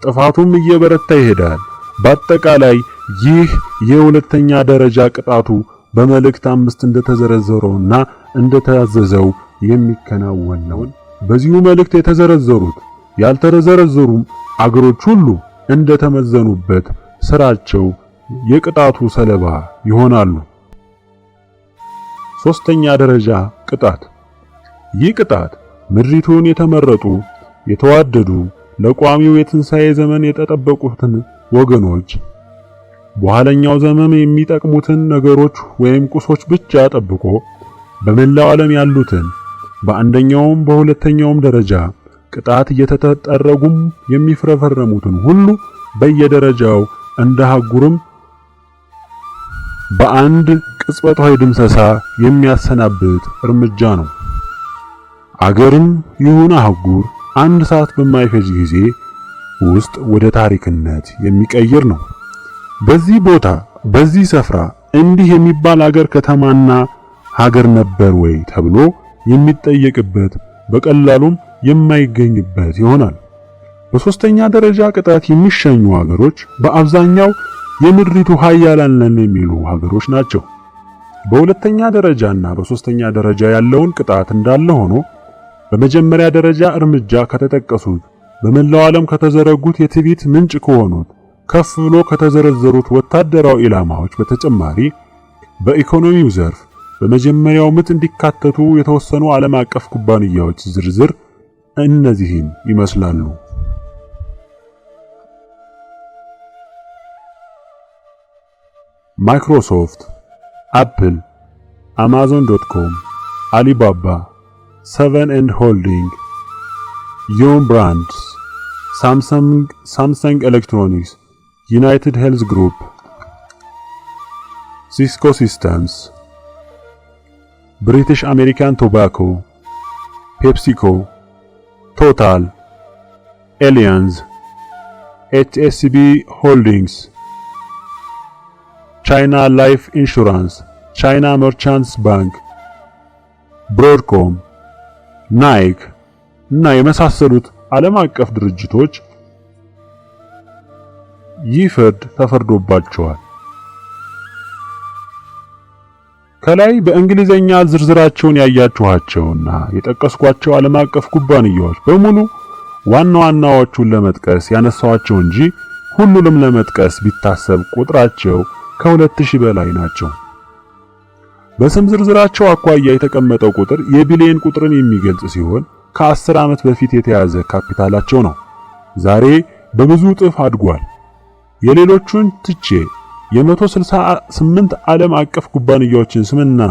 Speaker 2: ጥፋቱም እየበረታ ይሄዳል። በአጠቃላይ ይህ የሁለተኛ ደረጃ ቅጣቱ በመልእክት 5 እንደተዘረዘረውና እንደታዘዘው የሚከናወን ነው። በዚሁ መልእክት የተዘረዘሩት ያልተዘረዘሩም አገሮች ሁሉ እንደተመዘኑበት ስራቸው የቅጣቱ ሰለባ ይሆናሉ። ሶስተኛ ደረጃ ቅጣት። ይህ ቅጣት ምድሪቱን የተመረጡ የተዋደዱ ለቋሚው የትንሣኤ ዘመን የተጠበቁትን ወገኖች በኋለኛው ዘመን የሚጠቅሙትን ነገሮች ወይም ቁሶች ብቻ ጠብቆ በመላው ዓለም ያሉትን በአንደኛውም በሁለተኛውም ደረጃ ቅጣት እየተጠረጉም የሚፍረፈረሙትን ሁሉ በየደረጃው እንደ አህጉርም በአንድ ቅጽበታዊ ድምሰሳ የሚያሰናብት እርምጃ ነው። አገርም ይሁን አህጉር አንድ ሰዓት በማይፈጅ ጊዜ ውስጥ ወደ ታሪክነት የሚቀይር ነው። በዚህ ቦታ በዚህ ስፍራ እንዲህ የሚባል አገር ከተማና ሀገር ነበር ወይ ተብሎ የሚጠየቅበት በቀላሉም የማይገኝበት ይሆናል። በሶስተኛ ደረጃ ቅጣት የሚሸኙ ሀገሮች በአብዛኛው የምድሪቱ ኃያላን ነን የሚሉ ሀገሮች ናቸው። በሁለተኛ ደረጃና በሶስተኛ ደረጃ ያለውን ቅጣት እንዳለ ሆኖ በመጀመሪያ ደረጃ እርምጃ ከተጠቀሱት በመላው ዓለም ከተዘረጉት የትዕቢት ምንጭ ከሆኑት ከፍ ብሎ ከተዘረዘሩት ወታደራዊ ኢላማዎች በተጨማሪ በኢኮኖሚው ዘርፍ በመጀመሪያው ምት እንዲካተቱ የተወሰኑ ዓለም አቀፍ ኩባንያዎች ዝርዝር እነዚህን ይመስላሉ። ማይክሮሶፍት፣ አፕል፣ አማዞን.com፣ አሊባባ፣ 7 ሆልዲንግ፣ ዮም ብራንድስ፣ ሳምሰንግ ኤሌክትሮኒክስ፣ ዩናይትድ ሄልዝ ግሩፕ፣ ሲስኮ ሲስተምስ፣ ብሪቲሽ አሜሪካን ቶባኮ፣ ፔፕሲኮ፣ ቶታል፣ ኤሊያንዝ፣ ኤችኤስቢ ሆልዲንግስ፣ ቻይና ላይፍ ኢንሹራንስ፣ ቻይና መርቻንትስ ባንክ፣ ብሮድኮም፣ ናይክ እና የመሳሰሉት ዓለም አቀፍ ድርጅቶች ይህ ፍርድ ተፈርዶባቸዋል። ከላይ በእንግሊዘኛ ዝርዝራቸውን ያያችኋቸውና የጠቀስኳቸው ዓለም አቀፍ ኩባንያዎች በሙሉ ዋና ዋናዎቹን ለመጥቀስ ያነሳዋቸው እንጂ ሁሉንም ለመጥቀስ ቢታሰብ ቁጥራቸው ከ2000 በላይ ናቸው። በስም ዝርዝራቸው አኳያ የተቀመጠው ቁጥር የቢሊየን ቁጥርን የሚገልጽ ሲሆን ከ10 ዓመት በፊት የተያዘ ካፒታላቸው ነው። ዛሬ በብዙ እጥፍ አድጓል። የሌሎቹን ትቼ የ168 ዓለም አቀፍ ኩባንያዎችን ስምና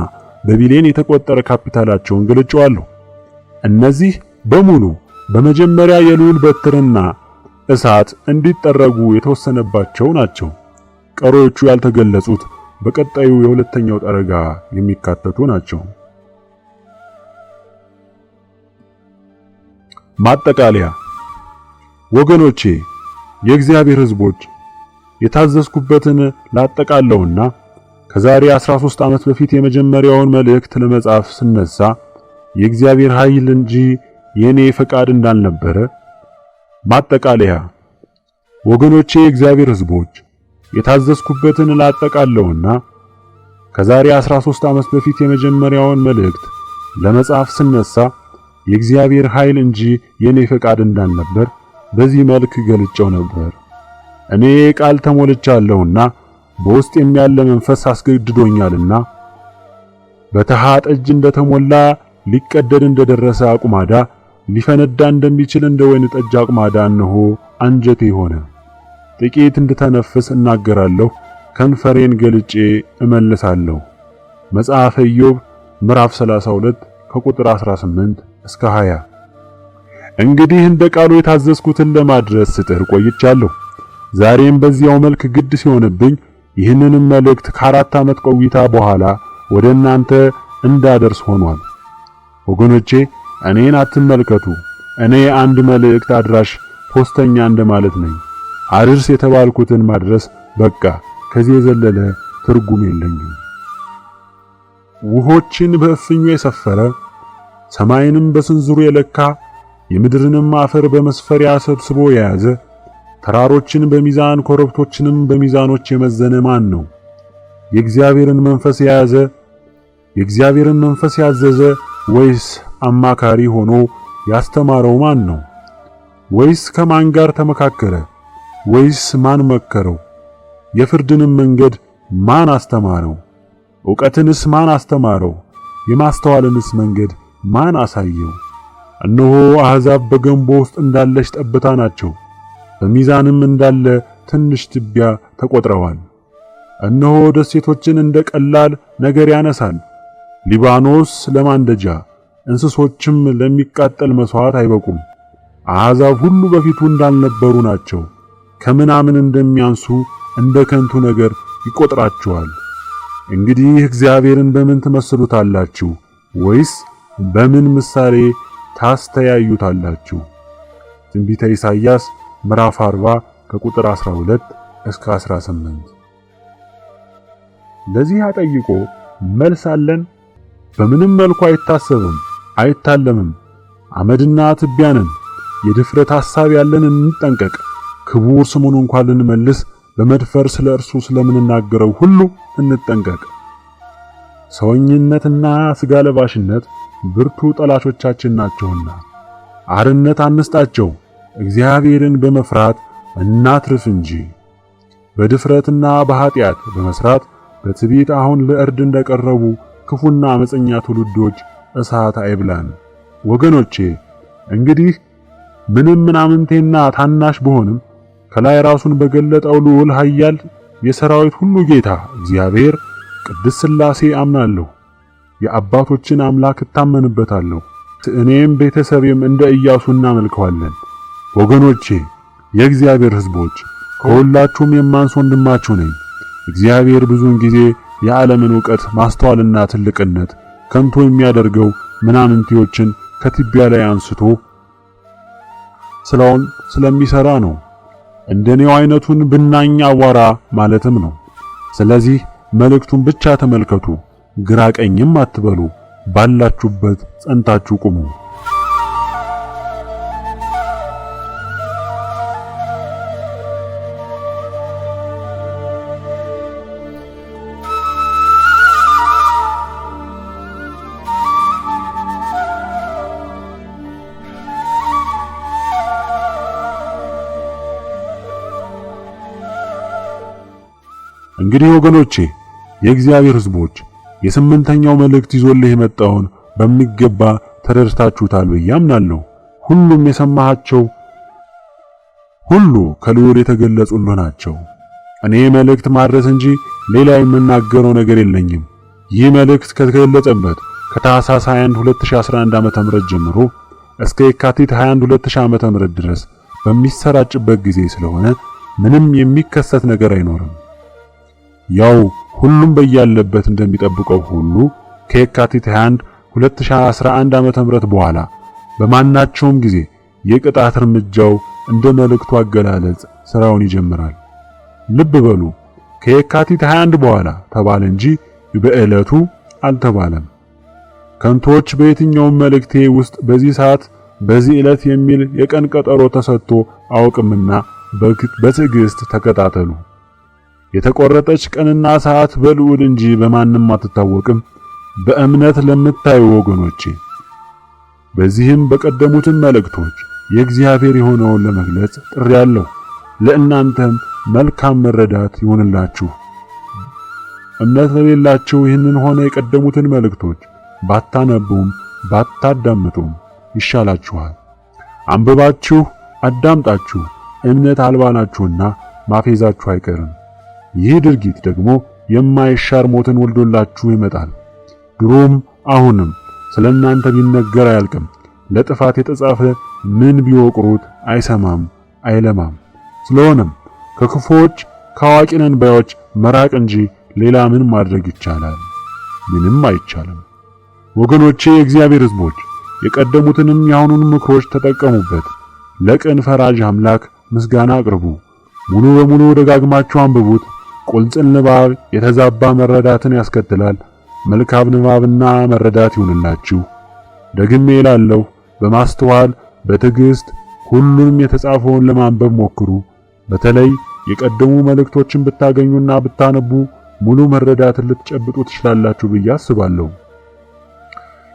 Speaker 2: በቢሊየን የተቆጠረ ካፒታላቸውን ገልጬዋለሁ። እነዚህ በሙሉ በመጀመሪያ የልዑል በትርና እሳት እንዲጠረጉ የተወሰነባቸው ናቸው። ቀሪዎቹ ያልተገለጹት በቀጣዩ የሁለተኛው ጠረጋ የሚካተቱ ናቸው። ማጠቃለያ። ወገኖቼ፣ የእግዚአብሔር ሕዝቦች የታዘዝኩበትን ላጠቃለውና ከዛሬ 13 ዓመት በፊት የመጀመሪያውን መልእክት ለመጻፍ ስነሳ የእግዚአብሔር ኃይል እንጂ የኔ ፈቃድ እንዳልነበረ። ማጠቃለያ። ወገኖቼ፣ የእግዚአብሔር ሕዝቦች የታዘዝኩበትን ላጠቃለውና ከዛሬ 13 ዓመት በፊት የመጀመሪያውን መልእክት ለመጻፍ ስነሳ የእግዚአብሔር ኃይል እንጂ የኔ ፈቃድ እንዳልነበር በዚህ መልክ ገልጬው ነበር። እኔ ቃል ተሞልቻለሁና በውስጤም ያለ መንፈስ አስገድዶኛልና በተሃ ጠጅ እንደተሞላ ሊቀደድ እንደደረሰ አቁማዳ ሊፈነዳ እንደሚችል እንደ ወይን ጠጅ አቁማዳ እነሆ አንጀቴ ሆነ። ጥቂት እንድተነፍስ እናገራለሁ፣ ከንፈሬን ገልጬ እመልሳለሁ። መጽሐፈ ኢዮብ ምዕራፍ 32 ከቁጥር 18 እስከ 20። እንግዲህ እንደ ቃሉ የታዘዝኩትን ለማድረስ ስጥር ቆይቻለሁ። ዛሬም በዚያው መልክ ግድ ሲሆንብኝ ይህንንም መልእክት ከ4 ዓመት ቆይታ በኋላ ወደ እናንተ እንዳደርስ ሆኗል። ወገኖቼ እኔን አትመልከቱ። እኔ አንድ መልእክት አድራሽ ፖስተኛ እንደማለት ነኝ። አድርስ የተባልኩትን ማድረስ በቃ፣ ከዚህ የዘለለ ትርጉም የለኝም። ውሆችን በእፍኙ የሰፈረ ሰማይንም በስንዝሩ የለካ የምድርንም አፈር በመስፈሪያ ሰብስቦ የያዘ ተራሮችን በሚዛን ኮረብቶችንም በሚዛኖች የመዘነ ማን ነው? የእግዚአብሔርን መንፈስ የያዘ የእግዚአብሔርን መንፈስ ያዘዘ ወይስ አማካሪ ሆኖ ያስተማረው ማን ነው? ወይስ ከማን ጋር ተመካከረ? ወይስ ማን መከረው? የፍርድንም መንገድ ማን አስተማረው? ዕውቀትንስ ማን አስተማረው? የማስተዋልንስ መንገድ ማን አሳየው? እነሆ አሕዛብ በገንቦ ውስጥ እንዳለች ጠብታ ናቸው፣ በሚዛንም እንዳለ ትንሽ ትቢያ ተቆጥረዋል። እነሆ ደሴቶችን እንደ ቀላል ነገር ያነሳል። ሊባኖስ ለማንደጃ እንስሶችም ለሚቃጠል መስዋዕት አይበቁም። አሕዛብ ሁሉ በፊቱ እንዳልነበሩ ናቸው። ከምናምን እንደሚያንሱ እንደ ከንቱ ነገር ይቆጥራቸዋል። እንግዲህ እግዚአብሔርን በምን ትመስሉታላችሁ? ወይስ በምን ምሳሌ ታስተያዩታላችሁ? ትንቢተ ኢሳይያስ ምዕራፍ 40 ከቁጥር 12 እስከ 18። ለዚህ አጠይቆ መልስ አለን? በምንም መልኩ አይታሰብም፣ አይታለምም። አመድና ትቢያንን የድፍረት ሐሳብ ያለን እንጠንቀቅ። ክቡር ስሙን እንኳን ልንመልስ በመድፈር ስለ እርሱ ስለምንናገረው ሁሉ እንጠንቀቅ። ሰውኝነትና ስጋ ለባሽነት ብርቱ ጠላቶቻችን ናቸውና አርነት አንስጣቸው። እግዚአብሔርን በመፍራት እናትርፍ እንጂ በድፍረትና በኃጢአት በመስራት በትዕቢት አሁን ለእርድ እንደቀረቡ ክፉና አመፀኛ ትውልዶች እሳት አይብላን። ወገኖቼ እንግዲህ ምንም ምናምንቴና ታናሽ ብሆንም ከላይ ራሱን በገለጠው ልዑል ኃያል የሰራዊት ሁሉ ጌታ እግዚአብሔር ቅድስት ሥላሴ አምናለሁ። የአባቶችን አምላክ እታመንበታለሁ። እኔም ቤተሰቤም እንደ ኢያሱ እናመልከዋለን። ወገኖቼ የእግዚአብሔር ሕዝቦች ከሁላችሁም የማንስ ወንድማችሁ ነኝ። እግዚአብሔር ብዙውን ጊዜ የዓለምን ዕውቀት ማስተዋልና ትልቅነት ከንቱ የሚያደርገው ምናምንቴዎችን ከትቢያ ላይ አንስቶ ስራውን ስለሚሰራ ነው። እንደኔው አይነቱን ብናኝ አዋራ ማለትም ነው። ስለዚህ መልእክቱን ብቻ ተመልከቱ፣ ግራ ቀኝም አትበሉ፣ ባላችሁበት ጸንታችሁ ቁሙ። እንግዲህ ወገኖቼ የእግዚአብሔር ሕዝቦች የስምንተኛው መልእክት ይዞልህ የመጣውን በሚገባ ተረድታችሁታል ብዬ አምናለሁ። ሁሉም የሰማሃቸው ሁሉ ከልዑል የተገለጹልህ ናቸው። እኔ መልእክት ማድረስ እንጂ ሌላ የምናገረው ነገር የለኝም። ይህ መልእክት ከተገለጸበት ከታኅሳስ 21 2011 ዓ.ም ጀምሮ እስከ የካቲት 21 2000 ዓ.ም ድረስ በሚሰራጭበት ጊዜ ስለሆነ ምንም የሚከሰት ነገር አይኖርም። ያው ሁሉም በያለበት እንደሚጠብቀው ሁሉ ከየካቲት 21 2011 ዓ.ም በኋላ በማናቸውም ጊዜ የቅጣት እርምጃው እንደ መልእክቱ አገላለጽ ስራውን ይጀምራል። ልብ በሉ፣ ከየካቲት 21 በኋላ ተባለ እንጂ በዕለቱ አልተባለም። ከንቶች በየትኛውም መልእክቴ ውስጥ በዚህ ሰዓት በዚህ ዕለት የሚል የቀን ቀጠሮ ተሰጥቶ አውቅምና በትዕግስት ተከታተሉ። የተቆረጠች ቀንና ሰዓት በልዑል እንጂ በማንም አትታወቅም፣ በእምነት ለምታዩ ወገኖቼ። በዚህም በቀደሙትን መልእክቶች የእግዚአብሔር የሆነውን ለመግለጽ ጥሬያለሁ። ለእናንተም መልካም መረዳት ይሆንላችሁ። እምነት ለሌላቸው ይህንን ሆነ የቀደሙትን መልእክቶች ባታነቡም ባታዳምጡም ይሻላችኋል። አንብባችሁ አዳምጣችሁ እምነት አልባ ናችሁና ማፌዛችሁ አይቀርም። ይህ ድርጊት ደግሞ የማይሻር ሞትን ወልዶላችሁ ይመጣል። ድሮም አሁንም ስለናንተ ቢነገር አያልቅም። ለጥፋት የተጻፈ ምን ቢወቅሩት አይሰማም አይለማም። ስለሆነም ከክፉዎች ከአዋቂ ነን ባዮች መራቅ እንጂ ሌላ ምን ማድረግ ይቻላል? ምንም አይቻልም። ወገኖቼ፣ የእግዚአብሔር ሕዝቦች የቀደሙትንም የአሁኑን ምክሮች ተጠቀሙበት። ለቅን ፈራጅ አምላክ ምስጋና አቅርቡ። ሙሉ በሙሉ ደጋግማችሁ አንብቡት። ቁልጽል ንባብ የተዛባ መረዳትን ያስከትላል። መልካም ንባብና መረዳት ይሁንላችሁ። ደግሜ እላለሁ፣ በማስተዋል በትዕግስት ሁሉንም የተጻፈውን ለማንበብ ሞክሩ። በተለይ የቀደሙ መልእክቶችን ብታገኙና ብታነቡ ሙሉ መረዳትን ልትጨብጡ ትችላላችሁ ብዬ አስባለሁ።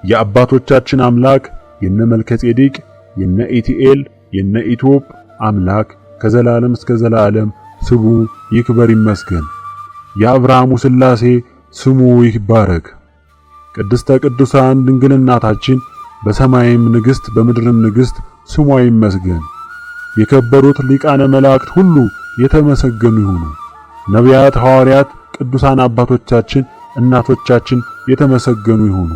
Speaker 2: የአባቶቻችን አምላክ የነ መልከጼዴቅ፣ የነ ኢቲኤል፣ የነ ኢትዮፕ አምላክ ከዘላለም እስከ ዘላለም ስሙ ይክበር ይመስገን። የአብርሃሙ ሥላሴ ስሙ ይባረክ። ቅድስተ ቅዱሳን ድንግል እናታችን በሰማይም ንግሥት በምድርም ንግሥት ስሟ ይመስገን። የከበሩት ሊቃነ መላእክት ሁሉ የተመሰገኑ ይሁኑ። ነቢያት፣ ሐዋርያት፣ ቅዱሳን አባቶቻችን እናቶቻችን የተመሰገኑ ይሁኑ።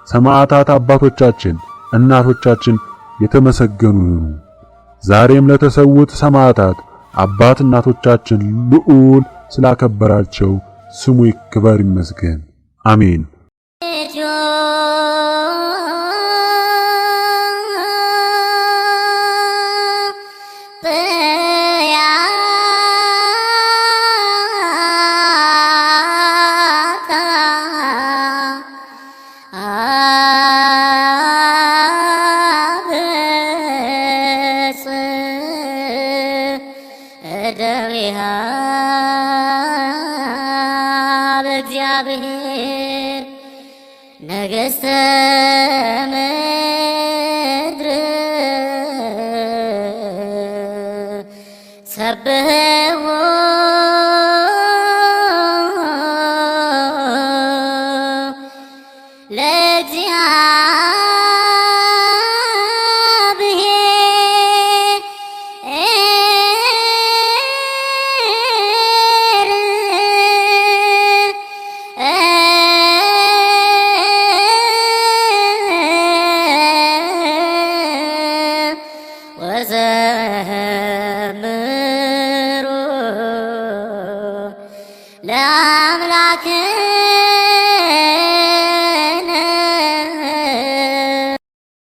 Speaker 2: ሰማዕታት አባቶቻችን እናቶቻችን የተመሰገኑ ይሁኑ። ዛሬም ለተሰዉት ሰማዕታት አባት እናቶቻችን ልዑል ስላከበራቸው ስሙ ይክበር ይመስገን። አሜን።
Speaker 1: በእግዚአብሔር ነገሥተ ምድር ሰብሕዎ ለአምላክ